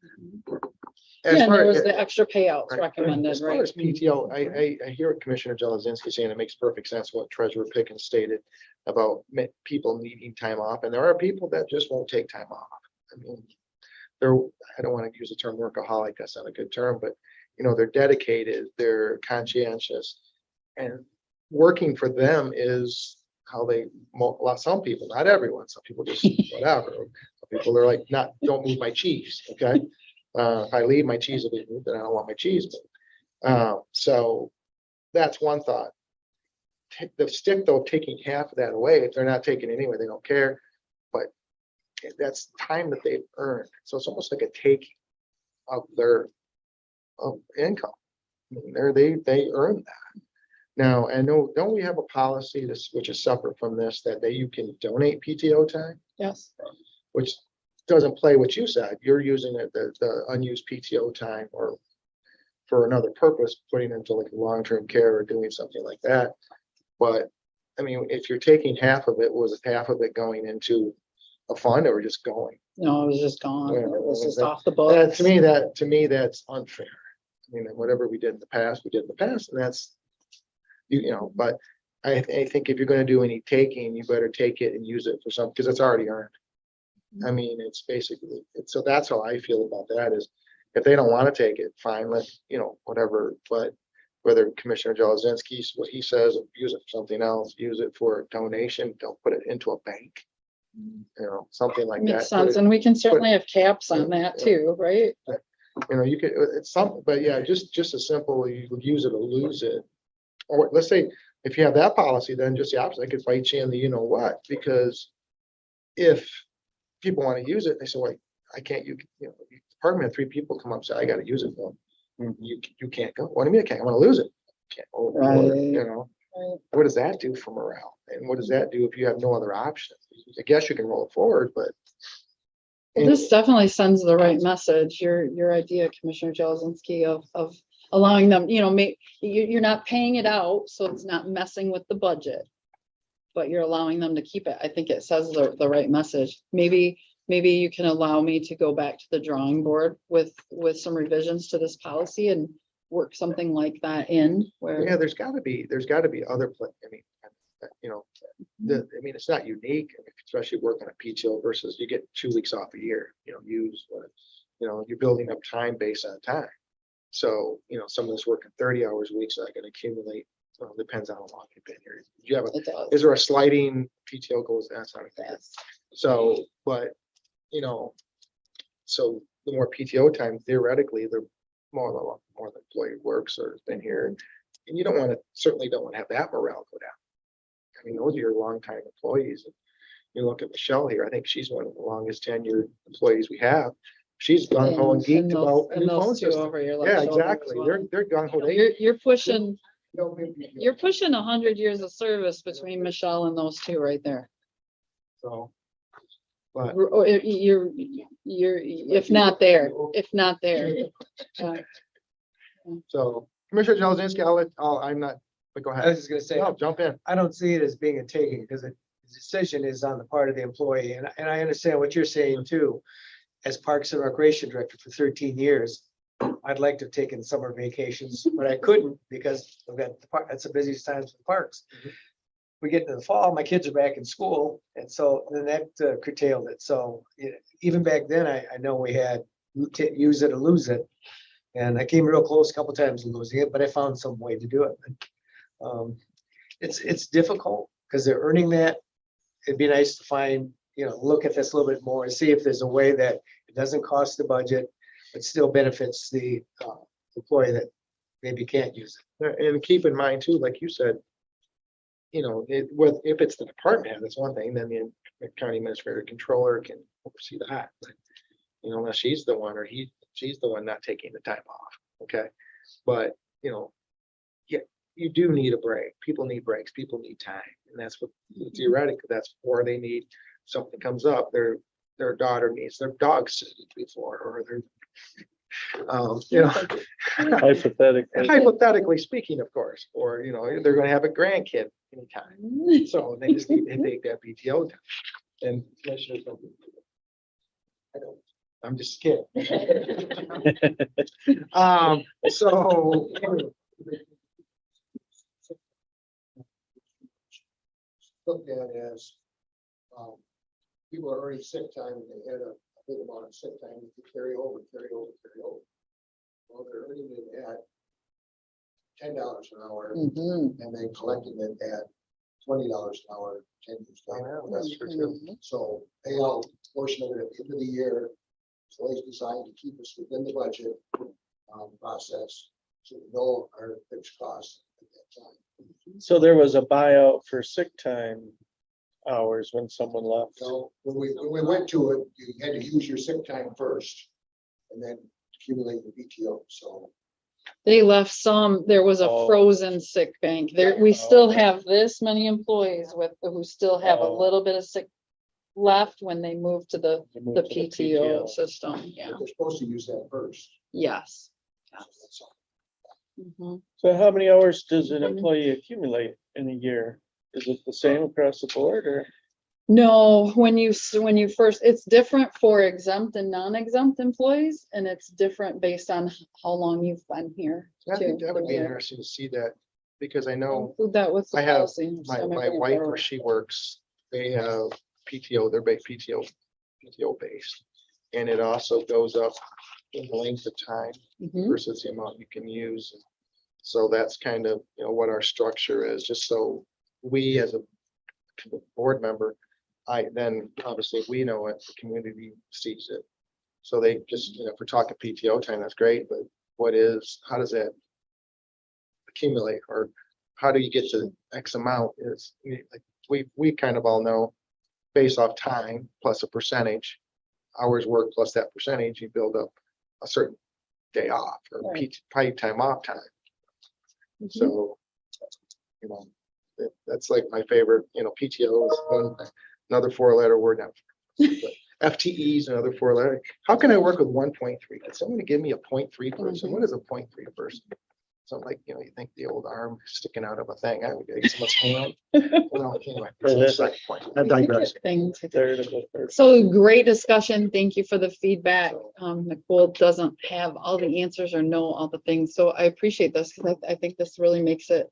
as Yeah, and far there was as- the extra payouts Right. recommended, As far right? as PTO, I hear what Commissioner Jelazinski saying, it makes perfect sense what Treasurer Pickens stated about people needing time off, and there are people that just won't take time off. I mean, I don't want to use the term workaholic, that's not a good term, but they're dedicated, they're conscientious, and working for them is how they, some people, not everyone, some people just whatever. Some people are like, don't move my cheese, okay? If I leave, my cheese will be moved, then I don't want my cheese moved. So that's one thought. The stick though, taking half of that away, if they're not taking it anyway, they don't care, but that's time that they've earned. So it's almost like a take of their income. I mean, they earn that. Now, I know, don't we have a policy which is separate from this, that you can donate PTO time, Yes. which doesn't play what you said. You're using the unused PTO time or for another purpose, putting into like long-term care or doing something like that. But I mean, if you're taking half of it, was half of it going into a fund or just going? No, it was just gone. Yeah, It was just that- off the books. To me, that's unfair. I mean, whatever we did in the past, we did in the past, and that's, but I think if you're gonna do any taking, you better take it and use it for something, because it's already earned. I mean, it's basically, so that's how I feel about that is, if they don't want to take it, fine, whatever, but whether Commissioner Jelazinski's, what he says, use it for something else, use it for a donation, don't put it into a bank. Something like that. Makes Put sense, it- and we can certainly have caps on that too, right? You could, it's something, but yeah, just as simple, you would use it or lose it. Or let's say, if you have that policy, then just the opposite, I could fight you in the what, because if people want to use it, they say, well, I can't, department, 3 people come up and say, I gotta use it, well, you can't go, what do you mean I can't, I want to lose it. Can't, Right. Right. what does that do for morale? And what does that do if you have no other option? I guess you can roll it forward, but. Well, this definitely sends the right message, your idea, Commissioner Jelazinski, of allowing them, you're not paying it out, so it's not messing with the budget. But you're allowing them to keep it. I think it says the right message. Maybe you can allow me to go back to the drawing board with some revisions to this policy and work something like that in where. Yeah, there's gotta be other, I mean, it's not unique, especially working at PTO versus you get 2 weeks off a year, you're building up time based on time. So, someone that's working 30 hours a week, so I can accumulate, depends on how long you've been here. Do you have It does. is there a sliding PTO goes, that's not a thing. Yes. So, but, so the more PTO time, theoretically, the more the employee works or has been here. And you certainly don't want to have that morale go down. I mean, those are your longtime employees. You look at Michelle here, I think she's one of the longest tenured employees we have. She's gung ho and geeked about And new phone those two system. over your left Yeah, shoulder as exactly. well. They're gung ho. You're pushing You're pushing 100 years of service between Michelle and those two right there. So. But Or you're, if not there, if not there. so Commissioner Jelazinski, I'm not, but go I was ahead. just gonna say, No, jump in. I don't see it as being a taking because the decision is on the part of the employee. And I understand what you're saying too. As Parks and Recreation Director for 13 years, I'd like to have taken summer vacations, but I couldn't because I've got that's the busiest times for parks. We get into the fall, my kids are back in school, and so then that curtailed it. So even back then, I know we had use it or lose it. And I came real close a couple times to losing it, but I found some way to do it. It's difficult because they're earning that. It'd be nice to find, look at this a little bit more and see if there's a way that it doesn't cost the budget, but still benefits the employee that maybe can't use it. And keep in mind too, like you said, if it's the department head, that's one thing, then the county administrator controller can oversee that. But, unless she's the one or she's the one not taking the time off, okay? But, yeah, you do need a break. People need breaks, people need time. And that's what theoretically, that's where they need, something comes up, their daughter needs their dog sitting before, or their, Hypothetically. hypothetically speaking, of course, or, they're gonna have a grandkid anytime. So they just need to take that PTO time. And commissioners don't. I don't, I'm just kidding. So. Looked at as, people are earning sick time and they had a big amount of sick time to carry over. Well, they're earning it at $10 an hour Mhm. and then collecting it at $20 an hour, 10 years I later. know, that's true too. So pay out a portion of it at the end of the year. It's always designed to keep us within the budget process, so we know our fixed costs at that time. So there was a buyout for sick time hours when someone left. So when we went to it, you had to use your sick time first and then accumulate the PTO, so. They left some, there was a Oh. frozen sick bank. There, we still have this many employees who still have a Oh. little bit of sick left when they move to the They moved to PTO system. Yeah, They're supposed to use that first. yes. So that's all. Mhm. So how many hours does an Mhm. employee accumulate in a year? Is it the same across the board or? No, when you first, it's different for exempt and non-exempt employees, and it's different based on how long you've been here. I think too. that would be interesting to see that, because I know Include that with the I have policy. my wife where she works, they have PTO, they're PTO based. And it also goes up in length of time Mhm. versus the amount you can use. So that's kind of, what our structure is, just so we as a board member, then obviously we know it, the community sees it. So they just, if we're talking PTO time, that's great, but how does that accumulate, or how do you get to X amount is, like, we kind of all know, based off time plus a percentage, hours work plus that percentage, you build up a certain day off or Right. paid time off time. Mhm. So, that's like my favorite, PTO is another 4-letter word now. But FTEs, another 4-letter. How can I work with 1.3? Can somebody give me a 0.3 person? Mhm. What is a 0.3 person? So like, you think the old arm sticking out of a thing, I would get someone's hand. Well, anyway, that's a point. I digress. Thing to do. Third of a person? So great discussion. Thank you for the feedback. Nicole doesn't have all the answers or know all the things, so I appreciate this because I think this really makes it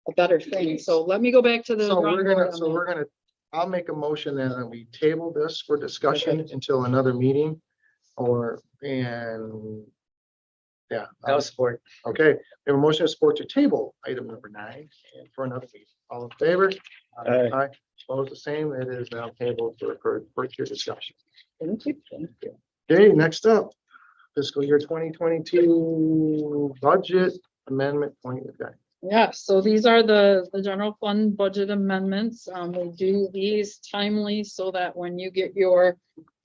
a better thing. So let me go back to the. So drawing board on that. we're gonna, I'll make a motion then that we table this for discussion until another meeting yeah. I'll support. Okay, we have a motion of support to table item number 9 and for another meeting. All in favor? Aye. Opposed, the same. It is now tabled for further discussion. Thank you. Okay, next up, fiscal year 2022 budget amendment point. Okay. Yeah, so these are the general fund budget amendments. We do these timely so that when you get your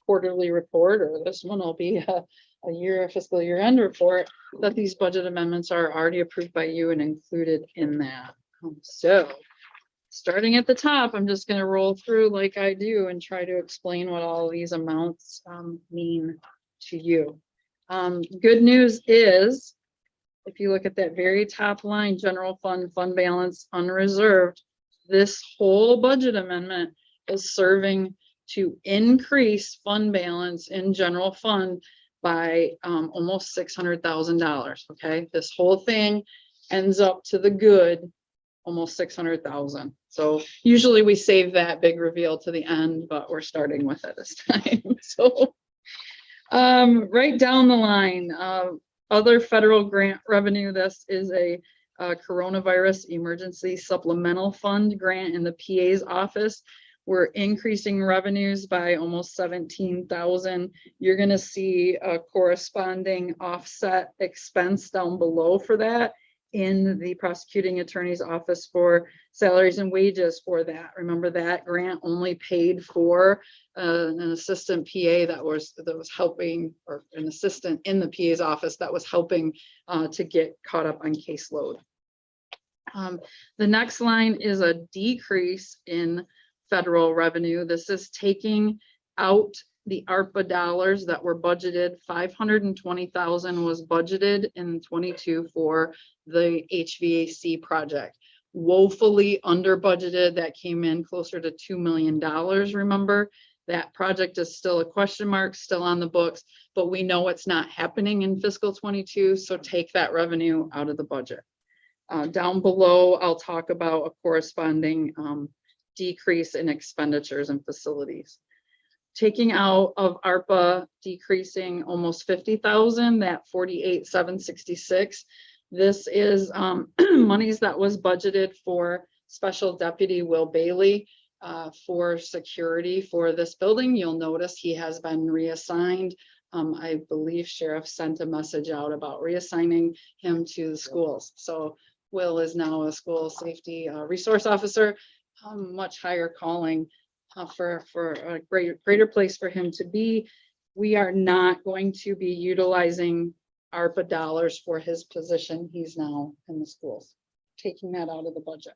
quarterly report, or this one will be a fiscal year end report, that these budget amendments are already approved by you and included in that. So, starting at the top, I'm just gonna roll through like I do and try to explain what all these amounts mean to you. Good news is, if you look at that very top line, general fund, fund balance, unreserved, this whole budget amendment is serving to increase fund balance in general fund by almost $600,000, okay? This whole thing ends up to the good, almost 600,000. So usually we save that big reveal to the end, but we're starting with it this time. So right down the line, other federal grant revenue, this is a coronavirus emergency supplemental fund grant in the PA's office. We're increasing revenues by almost 17,000. You're gonna see a corresponding offset expense down below for that in the prosecuting attorney's office for salaries and wages for that. Remember, that grant only paid for an assistant PA that was helping, or an assistant in the PA's office that was helping to get caught up on caseload. The next line is a decrease in federal revenue. This is taking out the ARPA dollars that were budgeted. 520,000 was budgeted in 22 for the HVAC project. Woefully under budgeted. That came in closer to $2 million. Remember, that project is still a question mark, still on the books, but we know it's not happening in fiscal 22. So take that revenue out of the budget. Down below, I'll talk about a corresponding decrease in expenditures and facilities. Taking out of ARPA, decreasing almost 50,000, that 48,766. This is monies that was budgeted for Special Deputy Will Bailey for security for this building. You'll notice he has been reassigned. I believe Sheriff sent a message out about reassigning him to the schools. So Will is now a school safety resource officer, much higher calling. For a greater place for him to be. We are not going to be utilizing ARPA dollars for his position. He's now in the schools, taking that out of the budget.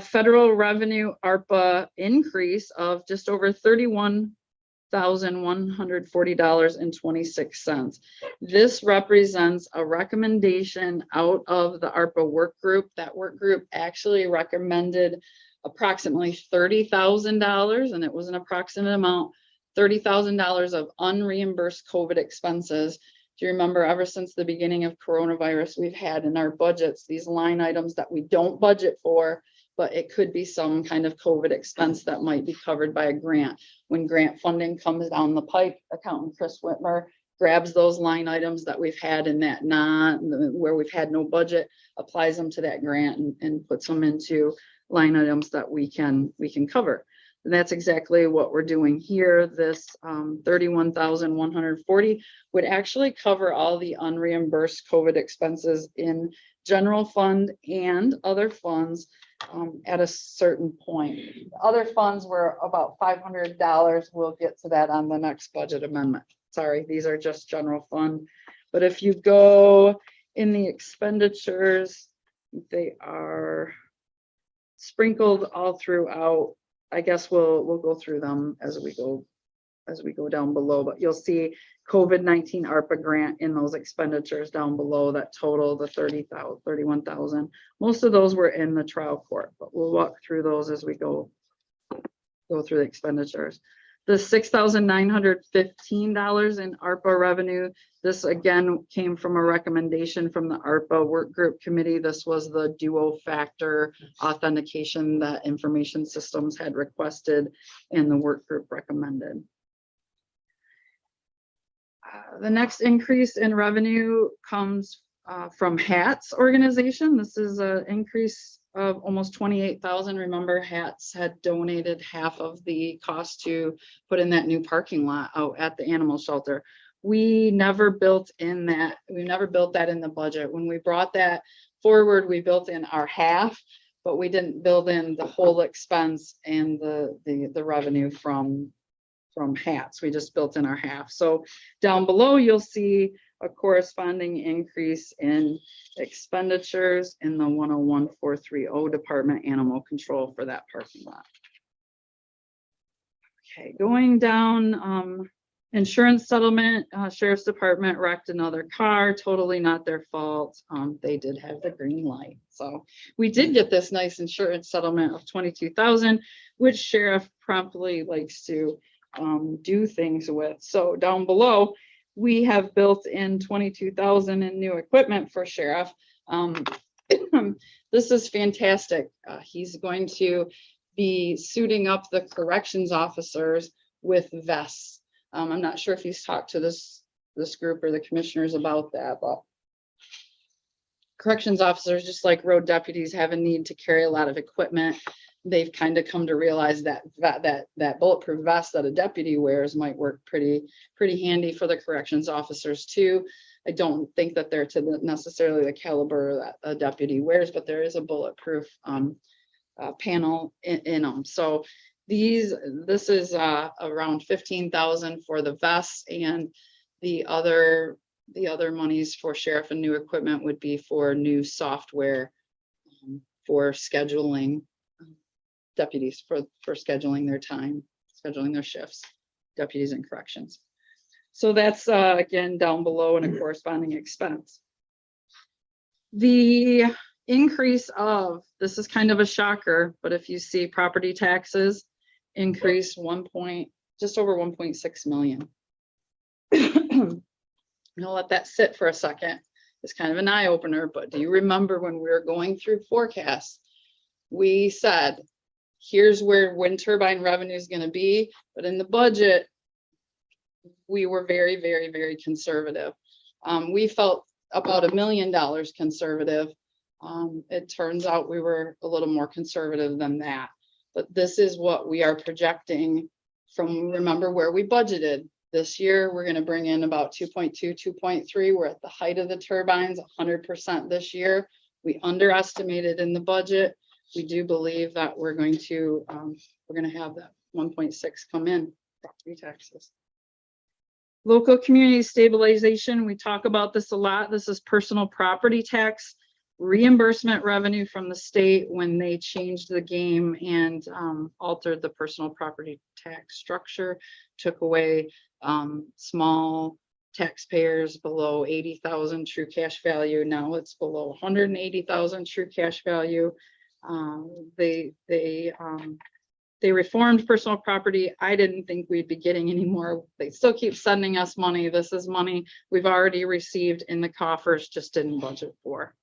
Federal revenue ARPA increase of just over $31,140.26. This represents a recommendation out of the ARPA work group. That work group actually recommended approximately $30,000, and it was an approximate amount, $30,000 of unreimbursed COVID expenses. Do you remember, ever since the beginning of coronavirus, we've had in our budgets these line items that we don't budget for, but it could be some kind of COVID expense that might be covered by a grant. When grant funding comes down the pipe, Accountant Chris Whitmer grabs those line items that we've had in that where we've had no budget, applies them to that grant and puts them into line items that we can cover. And that's exactly what we're doing here. This 31,140 would actually cover all the unreimbursed COVID expenses in general fund and other funds at a certain point. Other funds were about $500. We'll get to that on the next budget amendment. Sorry, these are just general fund. But if you go in the expenditures, they are sprinkled all throughout. I guess we'll go through them as we go down below, but you'll see COVID-19 ARPA grant in those expenditures down below that total the 31,000. Most of those were in the trial court, but we'll walk through those as we go through the expenditures. The $6,915 in ARPA revenue. This again came from a recommendation from the ARPA work group committee. This was the duo factor authentication that Information Systems had requested and the work group recommended. The next increase in revenue comes from HATS organization. This is an increase of almost 28,000. Remember, HATS had donated half of the cost to put in that new parking lot out at the animal shelter. We never built in that. We never built that in the budget. When we brought that forward, we built in our half, but we didn't build in the whole expense and the revenue from hats. We just built in our half. So down below, you'll see a corresponding increase in expenditures in the 101430 Department Animal Control for that parking lot. Okay, going down, insurance settlement, Sheriff's Department wrecked another car, totally not their fault. They did have the green light. So we did get this nice insurance settlement of 22,000, which Sheriff promptly likes to do things with. So down below, we have built in 22,000 in new equipment for Sheriff. This is fantastic. He's going to be suiting up the corrections officers with vests. I'm not sure if he's talked to this group or the commissioners about that, but corrections officers, just like road deputies, have a need to carry a lot of equipment. They've kind of come to realize that bulletproof vest that a deputy wears might work pretty handy for the corrections officers too. I don't think that they're to necessarily the caliber that a deputy wears, but there is a bulletproof panel in them. So this is around 15,000 for the vests, and the other monies for Sheriff and new equipment would be for new software for scheduling deputies for scheduling their time, scheduling their shifts, deputies and corrections. So that's again down below in a corresponding expense. The increase of, this is kind of a shocker, but if you see property taxes increase just over 1.6 million. I'll let that sit for a second. It's kind of an eye opener, but do you remember when we were going through forecasts, we said, here's where wind turbine revenue is going to be, but in the budget, we were very, very, very conservative. We felt about $1 million conservative. It turns out we were a little more conservative than that, but this is what we are projecting from, remember where we budgeted. This year, we're going to bring in about 2.2, 2.3. We're at the height of the turbines, 100% this year. We underestimated in the budget. We do believe that we're going to have that 1.6 come in property taxes. Local community stabilization, we talk about this a lot. This is personal property tax reimbursement revenue from the state when they changed the game and altered the personal property tax structure, took away small taxpayers below 80,000 true cash value. Now it's below 180,000 true cash value. They reformed personal property. I didn't think we'd be getting any more. They still keep sending us money. This is money we've already received in the coffers, just didn't budget for.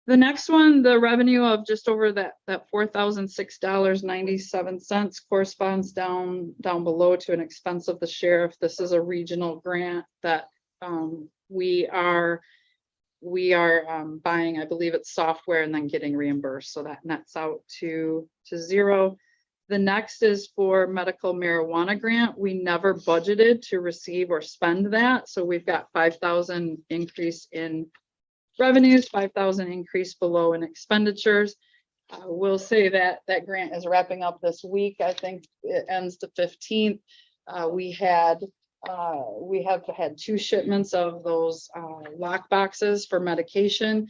The next one, the revenue of just over that $4,006.97 corresponds down below to an expense of the sheriff. This is a regional grant that we are buying, I believe it's software, and then getting reimbursed. So that nets out to zero. The next is for medical marijuana grant. We never budgeted to receive or spend that. So we've got 5,000 increase in revenues, 5,000 increase below in expenditures. We'll say that that grant is wrapping up this week. I think it ends the 15th. We have had 2 shipments of those lock boxes for medication.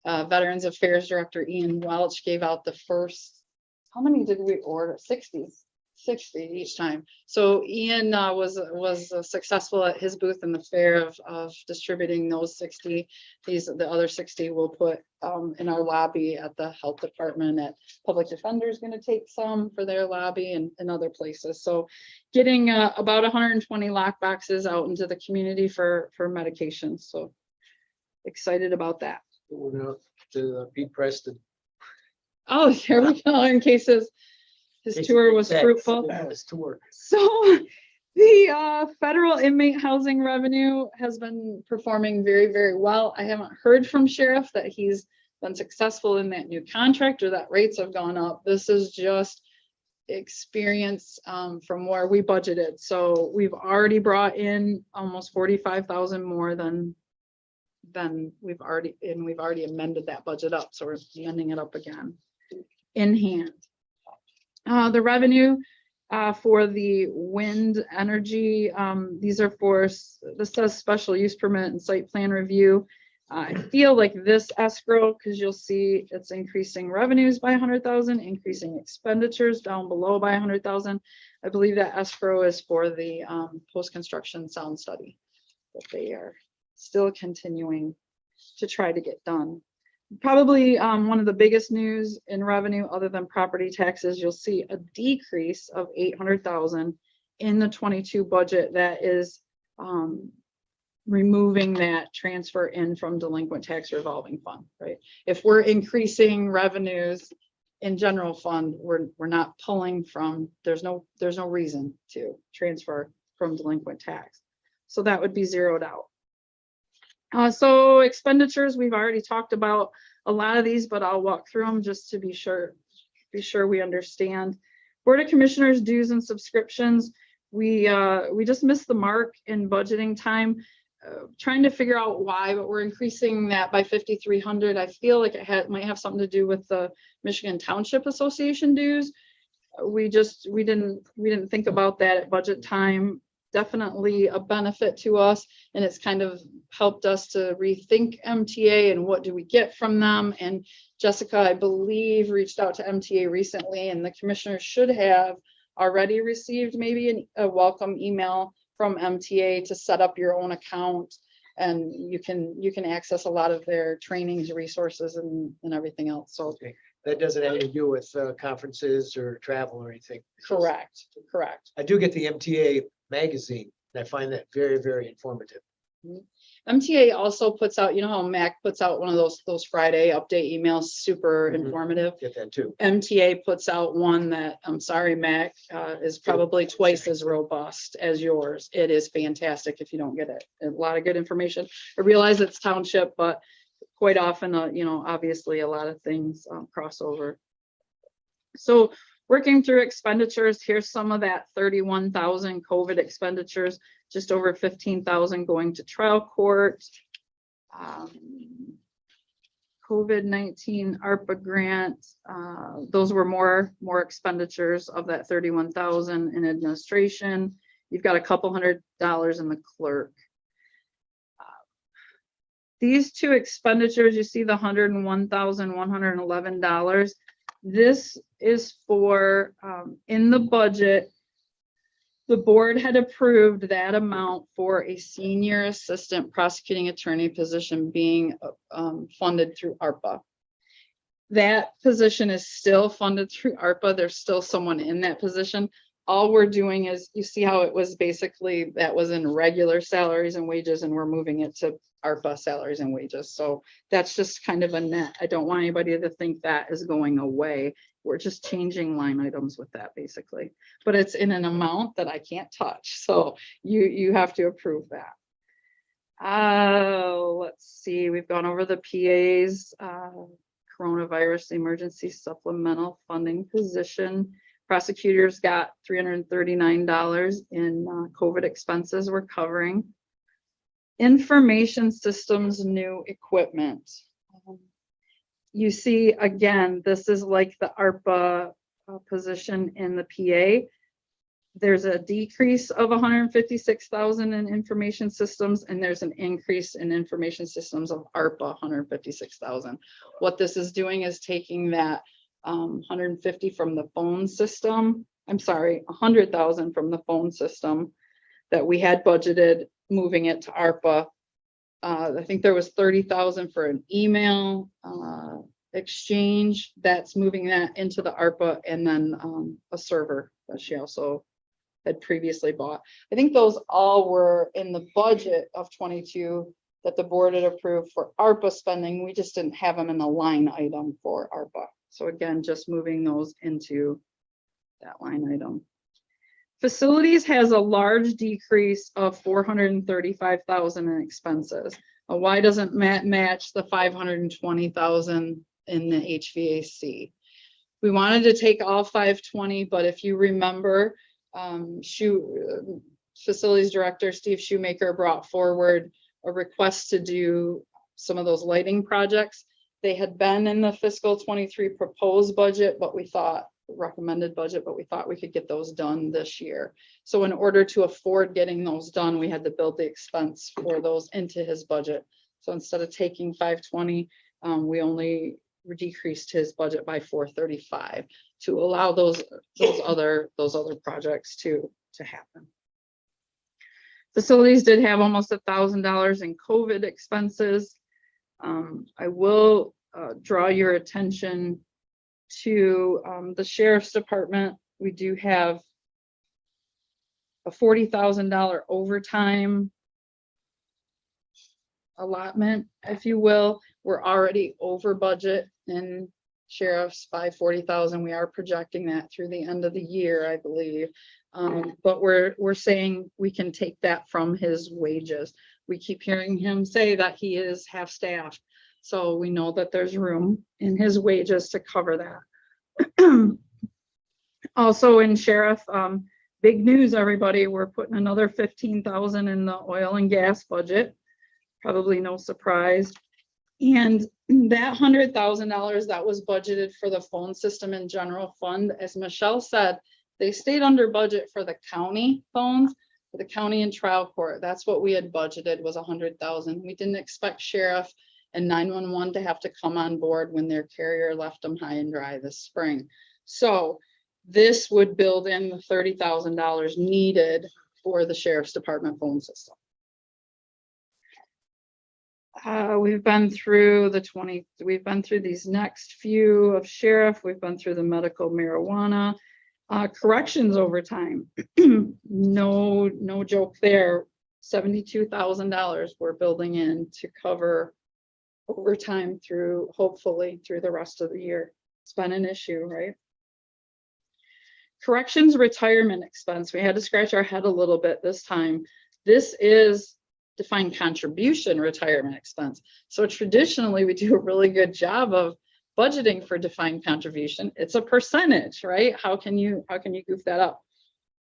Veterans Affairs Director Ian Welch gave out the first, how many did we order? 60 each time. So Ian was successful at his booth in the fair of distributing those 60. The other 60 we'll put in our lobby at the health department. At Public Defender is going to take some for their lobby and other places. So getting about 120 lock boxes out into the community for medications. So excited about that. Going out to Pete Preston. Oh, here we go. In case his tour was fruitful. Yeah, his tour. So the federal inmate housing revenue has been performing very, very well. I haven't heard from Sheriff that he's been successful in that new contract or that rates have gone up. This is just experience from where we budgeted. So we've already brought in almost 45,000 more than then we've already amended that budget up, so we're amending it up again in hand. The revenue for the wind energy, these are this says special use permit and site plan review. I feel like this escrow, because you'll see it's increasing revenues by 100,000, increasing expenditures down below by 100,000. I believe that escrow is for the post-construction sound study that they are still continuing to try to get done. Probably one of the biggest news in revenue other than property taxes, you'll see a decrease of 800,000 in the 22 budget. That is removing that transfer in from delinquent tax revolving fund, right? If we're increasing revenues in general fund, we're not pulling from, there's no reason to transfer from delinquent tax. So that would be zeroed out. So expenditures, we've already talked about a lot of these, but I'll walk through them just to be sure we understand. Board of Commissioners dues and subscriptions. We just missed the mark in budgeting time, trying to figure out why, but we're increasing that by 5,300. I feel like it might have something to do with the Michigan Township Association dues. We didn't think about that at budget time. Definitely a benefit to us, and it's kind of helped us to rethink MTA and what do we get from them. And Jessica, I believe, reached out to MTA recently, and the commissioners should have already received maybe a welcome email from MTA to set up your own account, and you can access a lot of their trainings, resources, and everything else. So That doesn't have to do with conferences or travel or anything. correct. I do get the MTA magazine, and I find that very, very informative. MTA also puts out, you know how MAC puts out one of those Friday update emails, super Mhm. informative. Get that too. MTA puts out one that, I'm sorry, MAC, is probably twice as robust as yours. It is fantastic if you don't get it. A lot of good information. I realize it's township, but quite often, obviously a lot of things cross over. So working through expenditures, here's some of that 31,000 COVID expenditures, just over 15,000 going to trial court. COVID-19 ARPA grant, those were more expenditures of that 31,000 in administration. You've got a couple $100 in the clerk. These two expenditures, you see the $101,111. This is for, in the budget, the board had approved that amount for a senior assistant prosecuting attorney position being funded through ARPA. That position is still funded through ARPA. There's still someone in that position. All we're doing is, you see how it was basically, that was in regular salaries and wages, and we're moving it to ARPA salaries and wages. So that's just kind of a net. I don't want anybody to think that is going away. We're just changing line items with that basically, but it's in an amount that I can't touch. So you have to approve that. Let's see, we've gone over the PA's coronavirus emergency supplemental funding position. Prosecutors got $339 in COVID expenses we're covering. Information systems, new equipment. You see, again, this is like the ARPA position in the PA. There's a decrease of 156,000 in information systems, and there's an increase in information systems of ARPA 156,000. What this is doing is taking that 150 from the phone system. I'm sorry, 100,000 from the phone system that we had budgeted, moving it to ARPA. I think there was 30,000 for an email exchange. That's moving that into the ARPA, and then a server that she also had previously bought. I think those all were in the budget of 22 that the board had approved for ARPA spending. We just didn't have them in the line item for ARPA. So again, just moving those into that line item. Facilities has a large decrease of 435,000 in expenses. Why doesn't match the 520,000 in the HVAC? We wanted to take all 520, but if you remember, facilities director Steve Shoemaker brought forward a request to do some of those lighting projects. They had been in the fiscal 23 proposed budget, but we thought recommended budget, but we thought we could get those done this year. So in order to afford getting those done, we had to build the expense for those into his budget. So instead of taking 520, we only decreased his budget by 435 to allow those other projects to happen. Facilities did have almost $1,000 in COVID expenses. I will draw your attention to the sheriff's department. We do have a $40,000 overtime allotment, if you will. We're already over budget in sheriff's by 40,000. We are projecting that through the end of the year, I believe. But we're saying we can take that from his wages. We keep hearing him say that he is half-staffed. So we know that there's room in his wages to cover that. Also in sheriff, big news, everybody, we're putting another 15,000 in the oil and gas budget. Probably no surprise. And that $100,000 that was budgeted for the phone system and general fund, as Michelle said, they stayed under budget for the county phones, for the county and trial court. That's what we had budgeted, was 100,000. We didn't expect sheriff and 911 to have to come on board when their carrier left them high and dry this spring. So this would build in the $30,000 needed for the sheriff's department phone system. We've been through we've been through these next few of sheriff. We've been through the medical marijuana, corrections overtime. No joke there. $72,000 we're building in to cover overtime through, hopefully through the rest of the year. It's been an issue, right? Corrections retirement expense. We had to scratch our head a little bit this time. This is defined contribution retirement expense. So traditionally we do a really good job of budgeting for defined contribution. It's a percentage, right? How can you goof that up?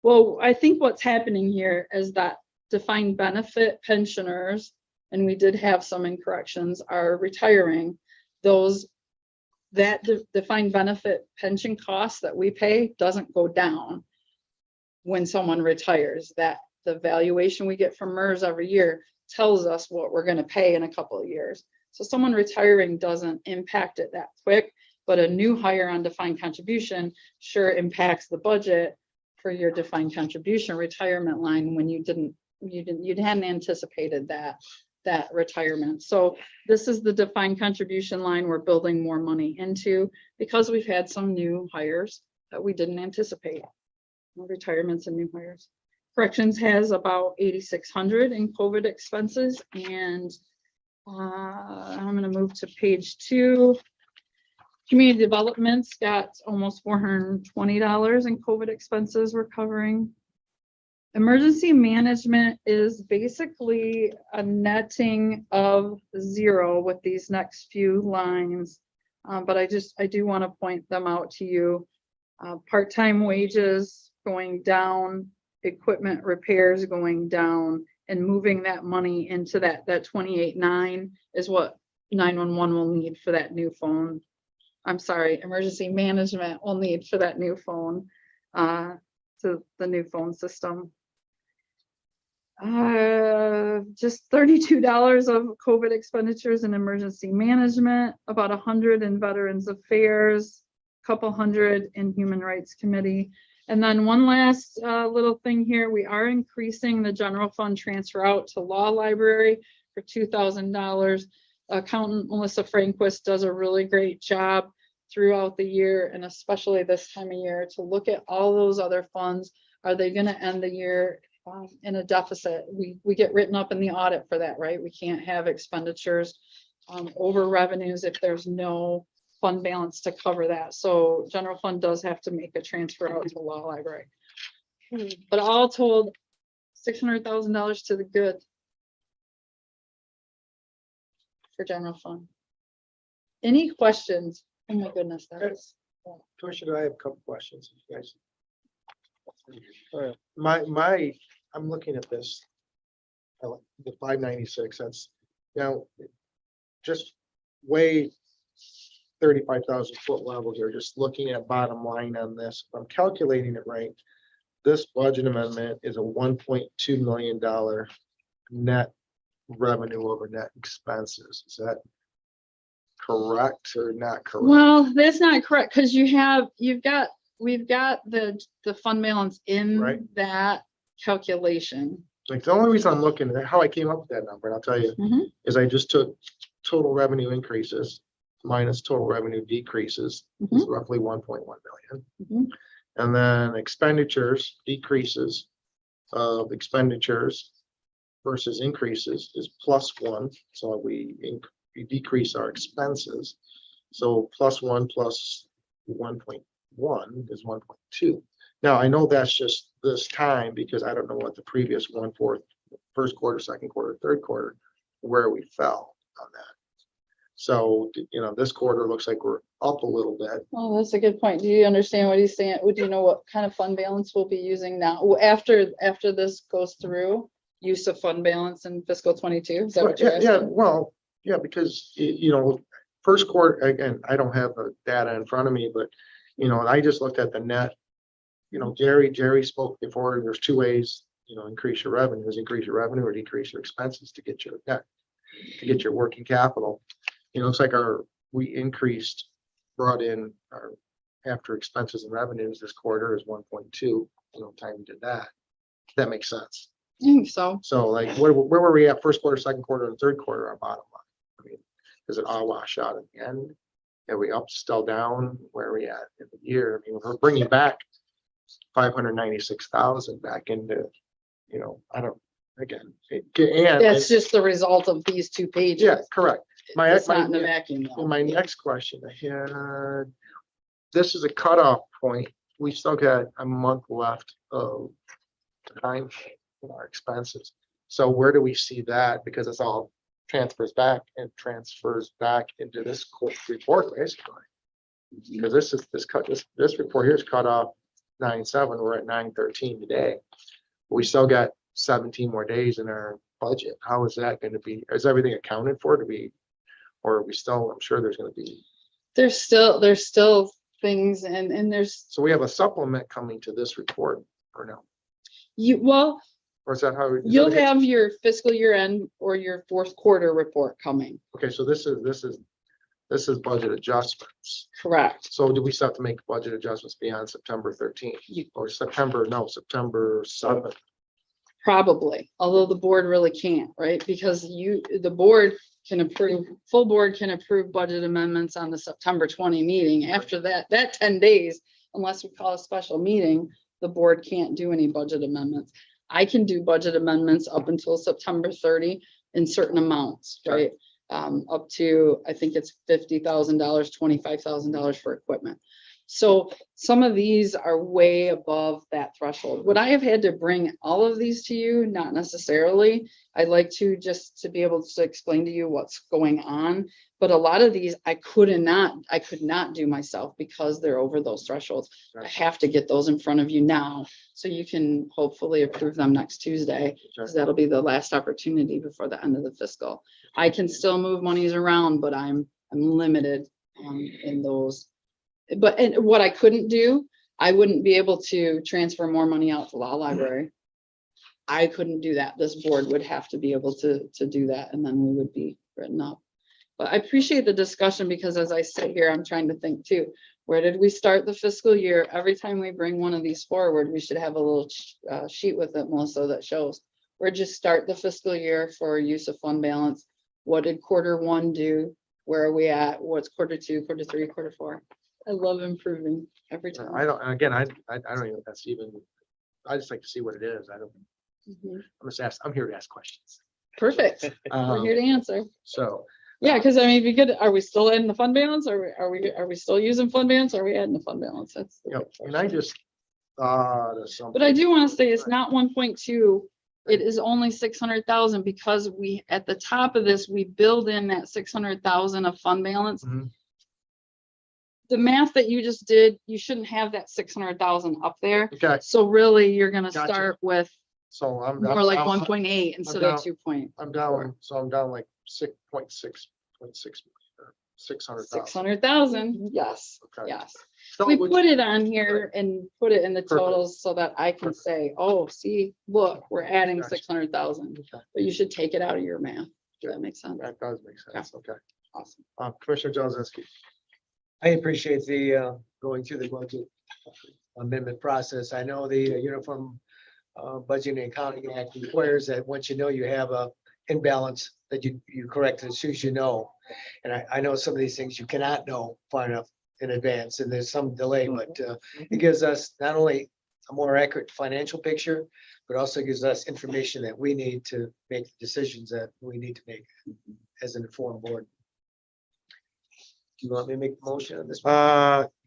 Well, I think what's happening here is that defined benefit pensioners, and we did have some in corrections, are retiring. That defined benefit pension cost that we pay doesn't go down when someone retires. That the valuation we get from MERS every year tells us what we're going to pay in a couple of years. So someone retiring doesn't impact it that quick, but a new hire on defined contribution sure impacts the budget for your defined contribution retirement line when you hadn't anticipated that retirement. So this is the defined contribution line we're building more money into because we've had some new hires that we didn't anticipate. Retirements and new hires. Corrections has about 8,600 in COVID expenses, and I'm going to move to page 2. Community development's got almost $420 in COVID expenses we're covering. Emergency management is basically a netting of 0 with these next few lines, but I do want to point them out to you. Part-time wages going down, equipment repairs going down, and moving that money into that 28.9 is what 911 will need for that new phone. I'm sorry, emergency management will need for that new phone, to the new phone system. Just $32 of COVID expenditures in emergency management, about 100 in Veterans Affairs, a couple hundred in Human Rights Committee. And then one last little thing here, we are increasing the general fund transfer out to law library for $2,000. Accountant Melissa Franquist does a really great job throughout the year, and especially this time of year, to look at all those other funds. Are they going to end the year in a deficit? We get written up in the audit for that, right? We can't have expenditures over revenues if there's no fund balance to cover that. So general fund does have to make a transfer out to the law library. But all told, $600,000 to the good for general fund. Any questions? Oh my goodness, that is. Commissioner, I have a couple questions, if you guys. Sure. I'm looking at this. The 596, that's, now, just way 35,000 foot level here, just looking at bottom line on this, if I'm calculating it right. This budget amendment is a $1.2 million net revenue over net expenses. Is that correct or not correct? Well, that's not correct, because we've got the fund balance in Right. that calculation. Like, the only reason I'm looking at how I came up with that number, and I'll tell you, Mhm. is I just took total revenue increases minus total revenue decreases, is roughly 1.1 million. Mhm. And then expenditures, decreases of expenditures versus increases is +1. So we decrease our expenses. So +1 plus 1.1 is 1.2. Now, I know that's just this time because I don't know what the previous 1/4, first quarter, second quarter, third quarter, where we fell on that. So, this quarter looks like we're up a little bit. Oh, that's a good point. Do you understand what he's saying? Would you know what kind of fund balance we'll be using now? Well, after this goes through, use of fund balance in fiscal 22? Is that what you're Yeah, asking? well, yeah, because, first quarter, again, I don't have the data in front of me, but, I just looked at the net. Jerry spoke before, there's two ways, increase your revenues, increase your revenue or decrease your expenses to get your net, to get your working capital. It's like we brought in our after expenses and revenues this quarter is 1.2, time did that. That makes sense. I think so. So like, where were we at first quarter, second quarter, and third quarter, our bottom line? I mean, does it all wash out at the end? Are we up, still down? Where are we at in the year? I mean, we're bringing back 596,000 back into, again, That's just the result of these two pages. yeah, correct. It's not in a vacuum. though. My next question, I had, this is a cutoff point. We still got a month left of time for our expenses. So where do we see that? Because it's all transfers back into this report basically. Because this report here is cut off 9/7. We're at 9/13 today. We still got 17 more days in our budget. How is that going to be? Is everything accounted for to be? Or are we still, I'm sure there's going to be. There's still things and there's, So we have a supplement coming to this report or no? well, Or is that how? is that you'll okay? have your fiscal year end or your fourth quarter report coming. Okay, so this is budget adjustments. Correct. So do we still have to make budget adjustments beyond September 13th or September 7th? Probably, although the board really can't, right? Because the board can approve, full board can approve budget amendments on the September 20 meeting. After that 10 days, unless we call a special meeting, the board can't do any budget amendments. I can do budget amendments up until September 30 in certain amounts, right? Up to, I think it's $50,000, $25,000 for equipment. So some of these are way above that threshold. Would I have had to bring all of these to you? Not necessarily. I'd like to just to be able to explain to you what's going on. But a lot of these I could not do myself because they're over those thresholds. I have to get those in front of you now so you can hopefully approve them next Tuesday. Because that'll be the last opportunity before the end of the fiscal. I can still move monies around, but I'm limited in those. But and what I couldn't do, I wouldn't be able to transfer more money out to law library. I couldn't do that. This board would have to be able to do that, and then we would be written up. But I appreciate the discussion because as I sit here, I'm trying to think too. Where did we start the fiscal year? Every time we bring one of these forward, we should have a little sheet with it, Melissa, that shows where'd you start the fiscal year for use of fund balance? What did quarter one do? Where are we at? What's quarter two, quarter three, quarter four? I love improving every time. I don't even know if that's even, I just like to see what it is. Mhm. I'm here to ask questions. Perfect. We're here to answer. So, Yeah, because I mean, if you could, are we still in the fund balance? Are we still using fund balance? Are we adding the fund balance? That's the big and I question. just thought of something. But I do want to say it's not 1.2. It is only 600,000 because we, at the top of this, we build in that 600,000 of fund balance. Mhm. The math that you just did, you shouldn't have that 600,000 up there. Okay, So really, you're gonna Gotcha. start with so I'm. more like 1.8 instead down. of 2 point. I'm down, so I'm down like 6.6 600,000. 600,000, yes, Okay. yes. So We would- put it on here and put it in the Perfect. totals so that I can say, oh, see, look, we're adding Gotcha. 600,000. Okay, But you should take it out of your math. Does that make sense? that does make sense. Okay. Awesome. Commissioner Jazinski. I appreciate the going through the budget amendment process. I know the Uniform Budgeting and Accounting Act requires that once you know you have a imbalance, that you correct it as soon as you know. And I know some of these things you cannot know far enough in advance, and there's some delay, but it gives us not only a more accurate financial picture, but also gives us information that we need to make the decisions that we need to make as an informed board. Do you want me to make the motion on this?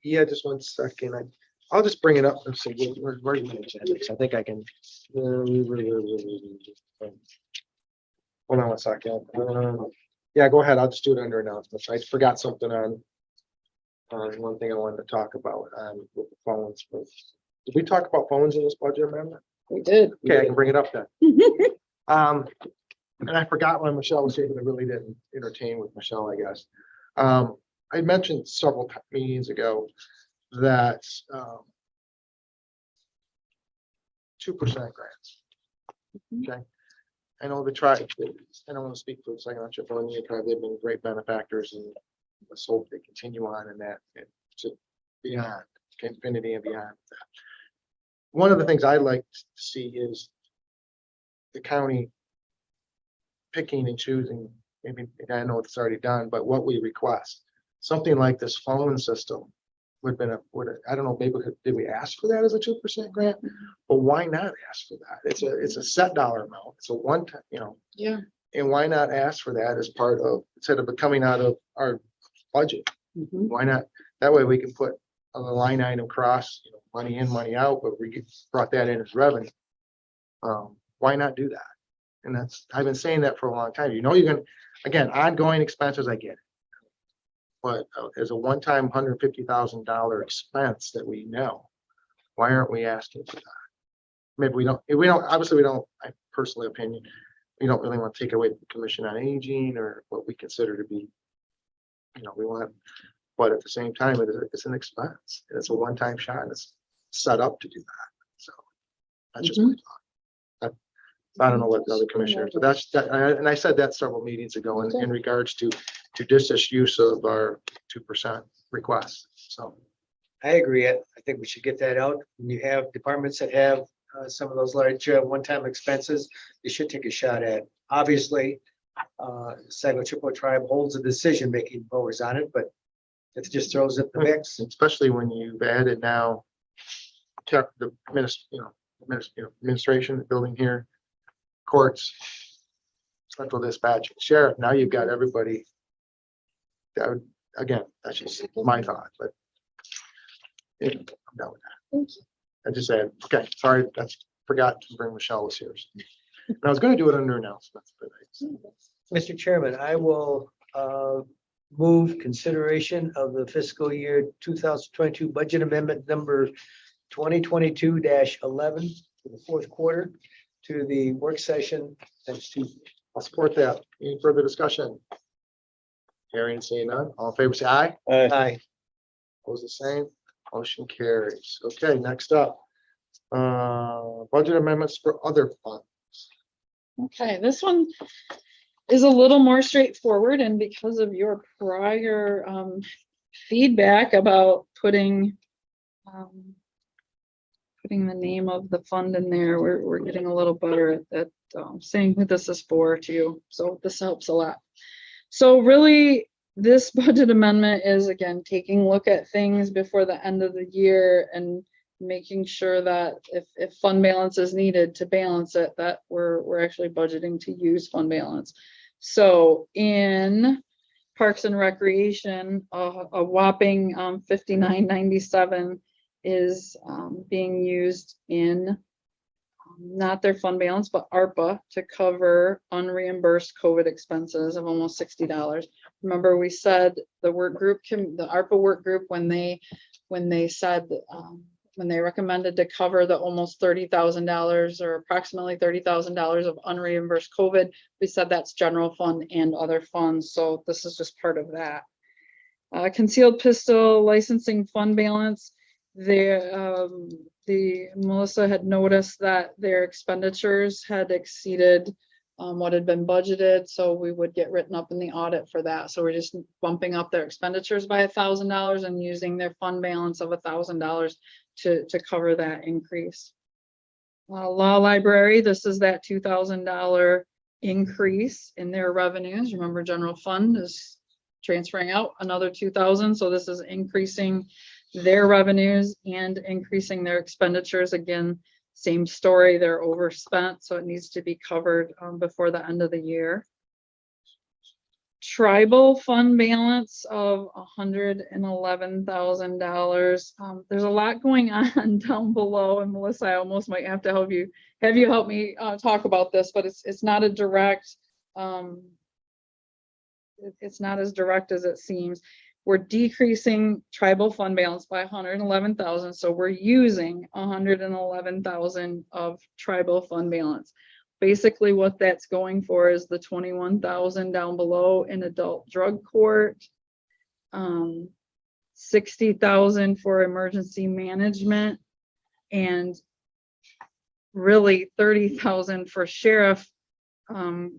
Yeah, just 1 second. I'll just bring it up and see where's my agenda. I think I can. Hold on 1 second. Yeah, go ahead. I'll just do it under announcements. I forgot something on one thing I wanted to talk about with the phones. But did we talk about phones in this budget amendment? We did. Okay, I can bring it up then. And I forgot when Michelle was here, but I really didn't entertain with Michelle, I guess. I mentioned several meetings ago that 2% grants. Okay. I know the tribe, I don't want to speak for the second Chippewa tribe, they've been great benefactors, and let's hope they continue on in that and to beyond, to infinity and beyond. One of the things I'd like to see is the county picking and choosing, maybe, I know it's already done, but what we request. Something like this phone system would have been I don't know, maybe did we ask for that as a 2% grant? But why not ask for that? It's a set dollar amount. It's a one time, Yeah. and why not ask for that as part of, instead of it coming out of our budget? Mhm. Why not? That way we can put a line item cross, money in, money out, but we brought that in as revenue. Why not do that? And I've been saying that for a long time. You're gonna, again, ongoing expenses, I get it. But as a one-time $150,000 expense that we know, why aren't we asking for that? Maybe we don't, obviously we don't, I personally opinion, we don't really want to take away the Commission on Aging or what we consider to be, we want, but at the same time, it's an expense. It's a one-time shot. And it's set up to do that. So that's just my thought. I don't know what the other commissioners, so that's, and I said that several meetings ago in regards to judicious use of our 2% request. So. I agree. I think we should get that out. When you have departments that have some of those large one-time expenses, you should take a shot at. Obviously, Sago Chippewa tribe holds a decision-making powers on it, but it just throws it in the mix. Especially when you've added now the administration, the building here, courts, central dispatch, sheriff. Now you've got everybody. That would, again, that's just my thought, but I'm done with that. I just said, okay, sorry, that's forgot to bring Michelle was here. And I was going to do it under announcements, but Mr. Chairman, I will move consideration of the fiscal year 2022 budget amendment number 2022-11 for the fourth quarter to the work session next Tuesday. I'll support that. Any further discussion? Hearing, saying none. All in favor, say aye. Aye. Opposed, the same. Motion carries. Okay, next up. Budget amendments for other funds. Okay, this one is a little more straightforward, and because of your prior feedback about putting the name of the fund in there, we're getting a little better at saying who this is for too. So this helps a lot. So really, this budget amendment is, again, taking a look at things before the end of the year and making sure that if fund balance is needed to balance it, that we're actually budgeting to use fund balance. So in Parks and Recreation, a whopping $59.97 is being used in not their fund balance, but ARPA to cover unreimbursed COVID expenses of almost $60. Remember, we said the work group the ARPA work group, when they said when they recommended to cover the almost $30,000 or approximately $30,000 of unreimbursed COVID, we said that's general fund and other funds, so this is just part of that. Concealed pistol licensing fund balance, the Melissa had noticed that their expenditures had exceeded what had been budgeted, so we would get written up in the audit for that. So we're just bumping up their expenditures by $1,000 and using their fund balance of $1,000 to cover that increase. Law library, this is that $2,000 increase in their revenues. Remember, general fund is transferring out another 2,000, so this is increasing their revenues and increasing their expenditures. Again, same story, they're overspent, so it needs to be covered before the end of the year. Tribal fund balance of $111,000. There's a lot going on down below, and Melissa, I almost might have to have you help me talk about this, but it's not a direct, it's not as direct as it seems. We're decreasing tribal fund balance by 111,000. So we're using 111,000 of tribal fund balance. Basically what that's going for is the 21,000 down below in adult drug court, 60,000 for emergency management, and really 30,000 for sheriff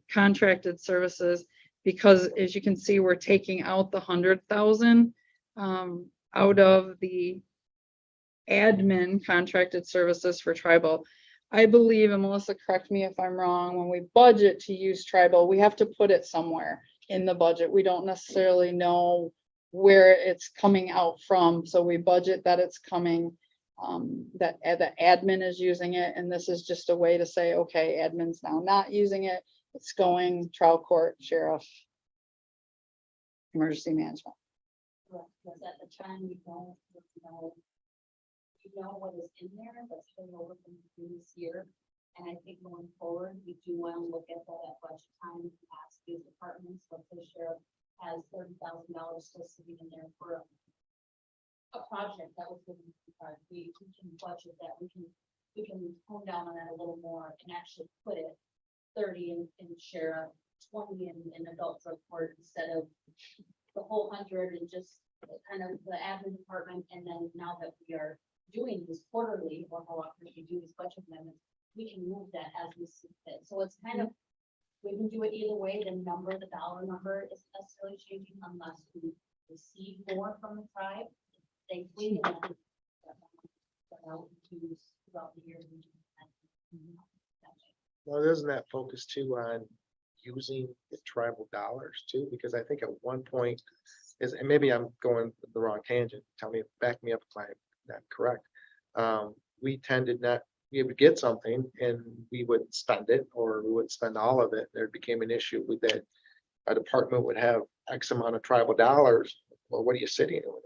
contracted services. Because as you can see, we're taking out the 100,000 out of the admin contracted services for tribal. I believe, and Melissa, correct me if I'm wrong, when we budget to use tribal, we have to put it somewhere in the budget. We don't necessarily know where it's coming out from. So we budget that it's coming, that the admin is using it. And this is just a way to say, okay, admin's now not using it. It's going trial court, sheriff, emergency management. Because at the time you don't know, what is in there, that's been over from the previous year. And I think going forward, we do want to look at that at budget time and ask these departments, what the sheriff has $30,000 still sitting in there for a project that was going to be, we can budget that, we can hone down on that a little more and actually put it 30 in sheriff, 20 in adult drug court instead of the whole 100 and just kind of the admin department. And then now that we are doing this quarterly, or how often we do these budget amendments, we can move that as we see fit. So it's kind of, we can do it either way. The dollar number isn't necessarily changing unless we receive more from the tribe. Thankfully, throughout the year. Well, isn't that focused too on using the tribal dollars too? Because I think at one point is, and maybe I'm going the wrong tangent. Back me up if I'm not correct. We tended not, we would get something and we would spend it, or we would spend all of it. There became an issue with that. A department would have X amount of tribal dollars. Well, what are you sitting with?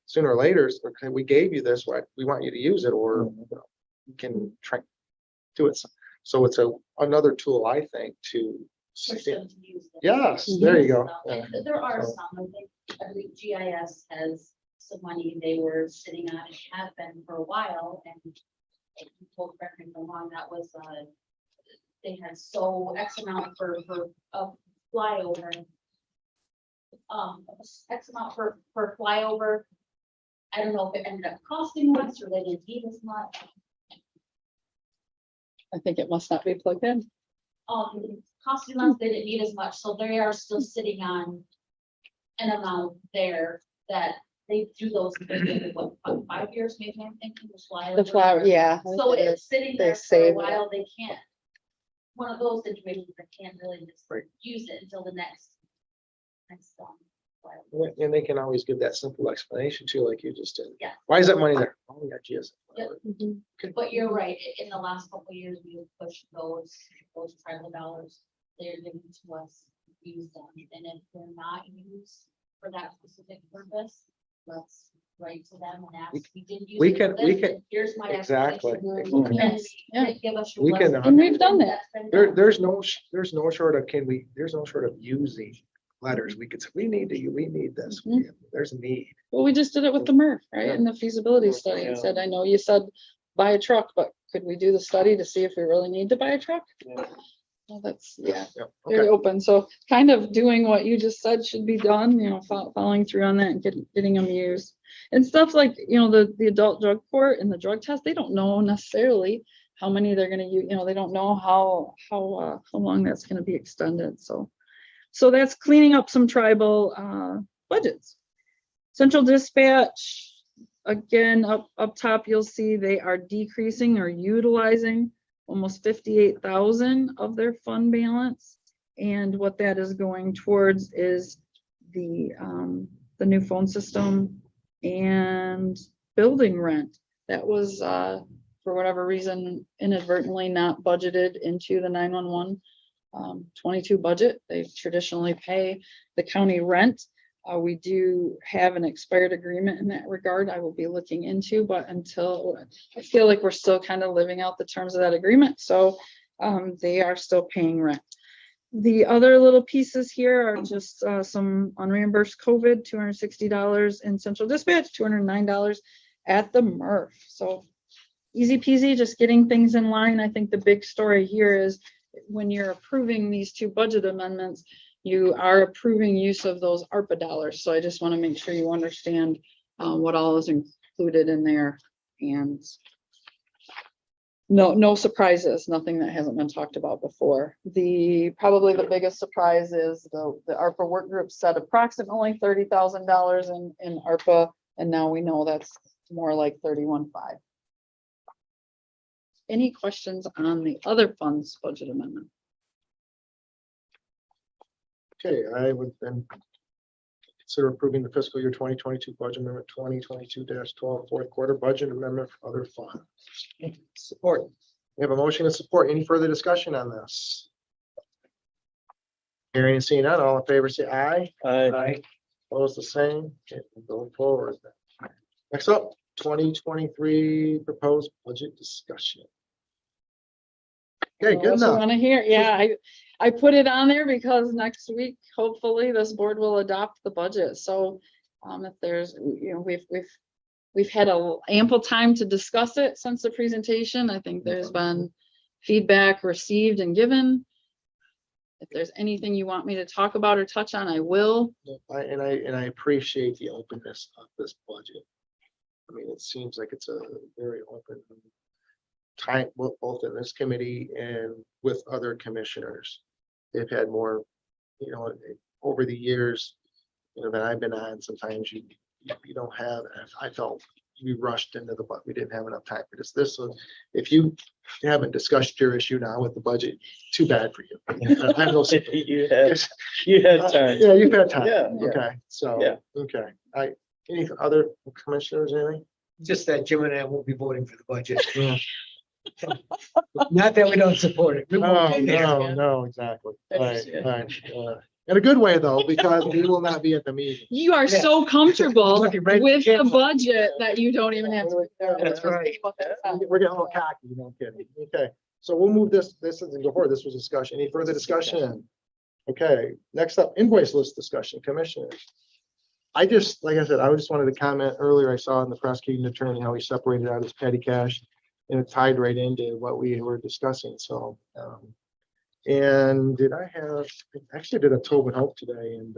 Sooner or later, okay, we gave you this, what we want you to use it, or you can try do it. So it's another tool, I think, to Push them to use them. yes, there you go. And there are some, I believe GIS has some money they were sitting on and have been for a while, and people correct me if I'm wrong, that was they had so X amount for a flyover. X amount for flyover. I don't know if it ended up costing much or they didn't need as much. I think it must not be plugged in. Costing us, they didn't need as much, so they are still sitting on an amount there that they do those, what, 5 years maybe, I'm thinking, The flower, yeah. So it's sitting They there for a save it. while, they can't. One of those situations, they can't really just Right. use it until the next. flyover. And they can always give that simple explanation too, like you just did. Yeah. Why is that money there? Oh, we got GIS. Yep. But you're right, in the last couple of years, we have pushed those tribal dollars, they're given to us, use them, and if they're not used for that specific purpose, let's write to them and ask, we did use. we it for can- we this, can- and here's my Exactly. explanation. And Yeah. give us your We can- blessing. And we've done that. That's been done. There's no short of using letters, we could say, we need this. Mhm. There's a need. Well, we just did it with the MRF, right? Yeah. In the feasibility study and Yeah. said, I know you said buy a truck, but could we do the study to see if we really need to buy a truck? Yeah. Well, that's, yeah, Yep, very okay. open. So kind of doing what you just said should be done, following through on that and getting them used. And stuff like, the adult drug court and the drug test, they don't know necessarily how many they're gonna use, they don't know how long that's gonna be extended, so. So that's cleaning up some tribal budgets. Central dispatch, again, up top, you'll see they are decreasing or utilizing almost 58,000 of their fund balance. And what that is going towards is the new phone system and building rent. That was, for whatever reason, inadvertently not budgeted into the 911 22 budget. They traditionally pay the county rent. We do have an expired agreement in that regard I will be looking into, but until I feel like we're still kind of living out the terms of that agreement. So they are still paying rent. The other little pieces here are just some unreimbursed COVID, $260 in central dispatch, $209 at the MRF. So easy peasy, just getting things in line. I think the big story here is when you're approving these two budget amendments, you are approving use of those ARPA dollars. So I just want to make sure you understand what all is included in there, and no surprises, nothing that hasn't been talked about before. Probably the biggest surprise is the ARPA work group said approximately $30,000 in ARPA, and now we know that's more like 31.5. Any questions on the other funds budget amendment? Okay, I would then consider approving the fiscal year 2022 budget amendment 2022-12 fourth quarter budget amendment for other funds. Support. We have a motion to support. Any further discussion on this? Hearing and seeing none, all in favor, say aye. Aye. Opposed, the same. Okay, we'll go forward. Next up, 2023 proposed budget discussion. Okay, good enough. Want to hear? Yeah, I put it on there because next week, hopefully, this board will adopt the budget. So if there's, we've had ample time to discuss it since the presentation. I think there's been feedback received and given. If there's anything you want me to talk about or touch on, I will. And I appreciate the openness of this budget. I mean, it seems like it's a very open time, both in this committee and with other commissioners. They've had more, over the years, that I've been on, sometimes you don't have, I felt we rushed into the, but we didn't have enough time for this. So if you haven't discussed your issue now with the budget, too bad for you. I have no sympathy. You had time. Yeah, you've had time. Yeah. Okay, so, Yeah. okay. Any other commissioners, anything? Just that Jim and I won't be voting for the budget. Yeah. Not that we don't support it. We won't No, be there. no, exactly. Right, Yeah. right. In a good way, though, because we will not be at the meeting. You are Yeah. so comfortable Looking right at the with the camera. budget that you don't even have to. That's right. We're getting a little cocky, no kidding. Okay, so we'll move this isn't before, this was discussion. Any further discussion? Okay, next up, invoice list discussion, commissioners. Like I said, I just wanted to comment earlier, I saw in the prosecuting attorney how he separated out his petty cash, and it tied right into what we were discussing, so. And actually did a Tobin Hope today, and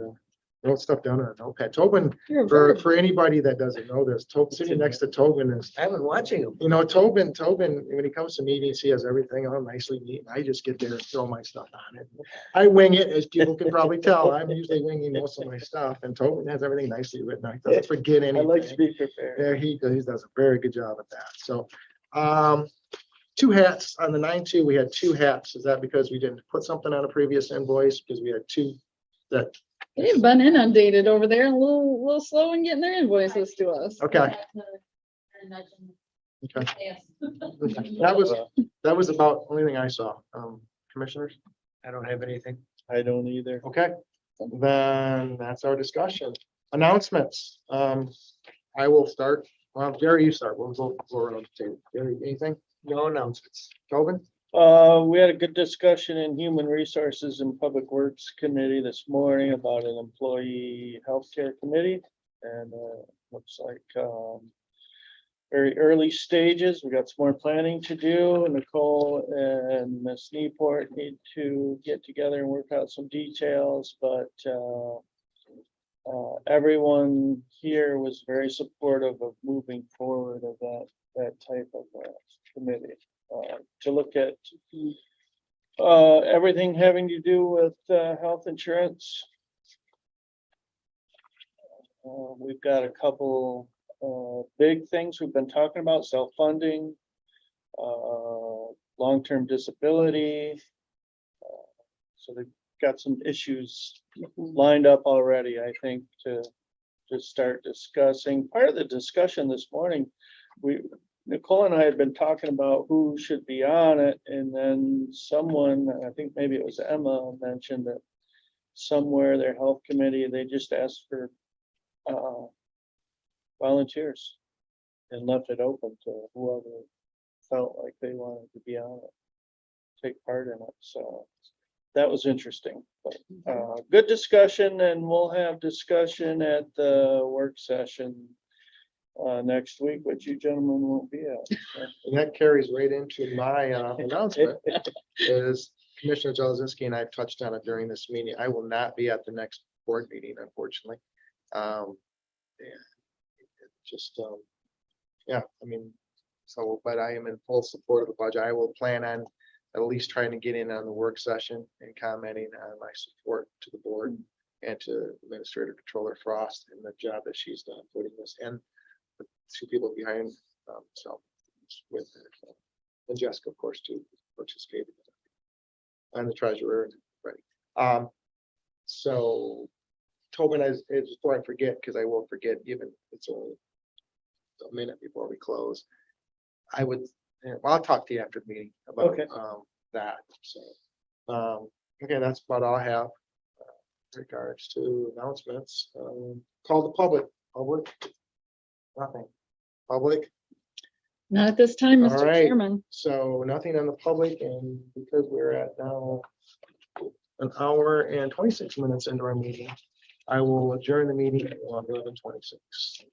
wrote stuff down on a notepad. Tobin, You're a bird. for anybody that doesn't know this, sitting next to Tobin is, I've been watching him. Tobin, when he comes to meetings, he has everything all nicely neat. And I just get there and throw my stuff on it. I wing it, as people can probably tell. I'm usually winging most of my stuff, and Tobin has everything nicely written. I doesn't forget I like to anything. be prepared. Yeah, he does a very good job at that. So, two hats on the 9-2, we had two hats. Is that because we didn't put something on a previous invoice? Because we had two that, They've been inundated over there, and a little slow in getting their invoices to us. okay. Okay. That was about the only thing I saw. Commissioners? I don't have anything. I don't either. Okay, then that's our discussion. Announcements. I will start. Well, Jerry, you start. We'll go around the table. Jerry, anything? No announcements. Tobin? We had a good discussion in Human Resources and Public Works Committee this morning about an employee healthcare committee. And looks like very early stages. We got some more planning to do. Nicole and Ms. Newport need to get together and work out some details, but everyone here was very supportive of moving forward of that type of committee. To look at everything having to do with health insurance. We've got a couple big things we've been talking about: self-funding, long-term disability. So they've got some issues lined up already, I think, to start discussing. Part of the discussion this morning, Nicole and I had been talking about who should be on it, and then someone, I think maybe it was Emma, mentioned that somewhere their health committee, they just asked for volunteers and left it open to whoever felt like they wanted to be on it, take part in it. So that was interesting, but good discussion, and we'll have discussion at the work session next week, which you gentlemen won't be at. And that carries right into my announcement. Is Commissioner Jelazinski and I touched on it during this meeting. I will not be at the next board meeting, unfortunately. And just, yeah, I mean, so, but I am in full support of the budget. I will plan on at least trying to get in on the work session and commenting on my support to the board and to Administrator Controller Frost and the job that she's done putting this, and the two people behind, so with it. And Jessica, of course, too, participated. And the treasurer, and everybody. So Tobin, before I forget, because I will forget, even it's only a minute before we close. Well, I'll talk to you after the meeting about Okay. that. So, okay, that's about all I have in regards to announcements. Call the public. Nothing. Public. Not at this time, All Mr. right. Chairman. So nothing on the public, and because we're at now an hour and 26 minutes into our meeting, I will adjourn the meeting at 11:26.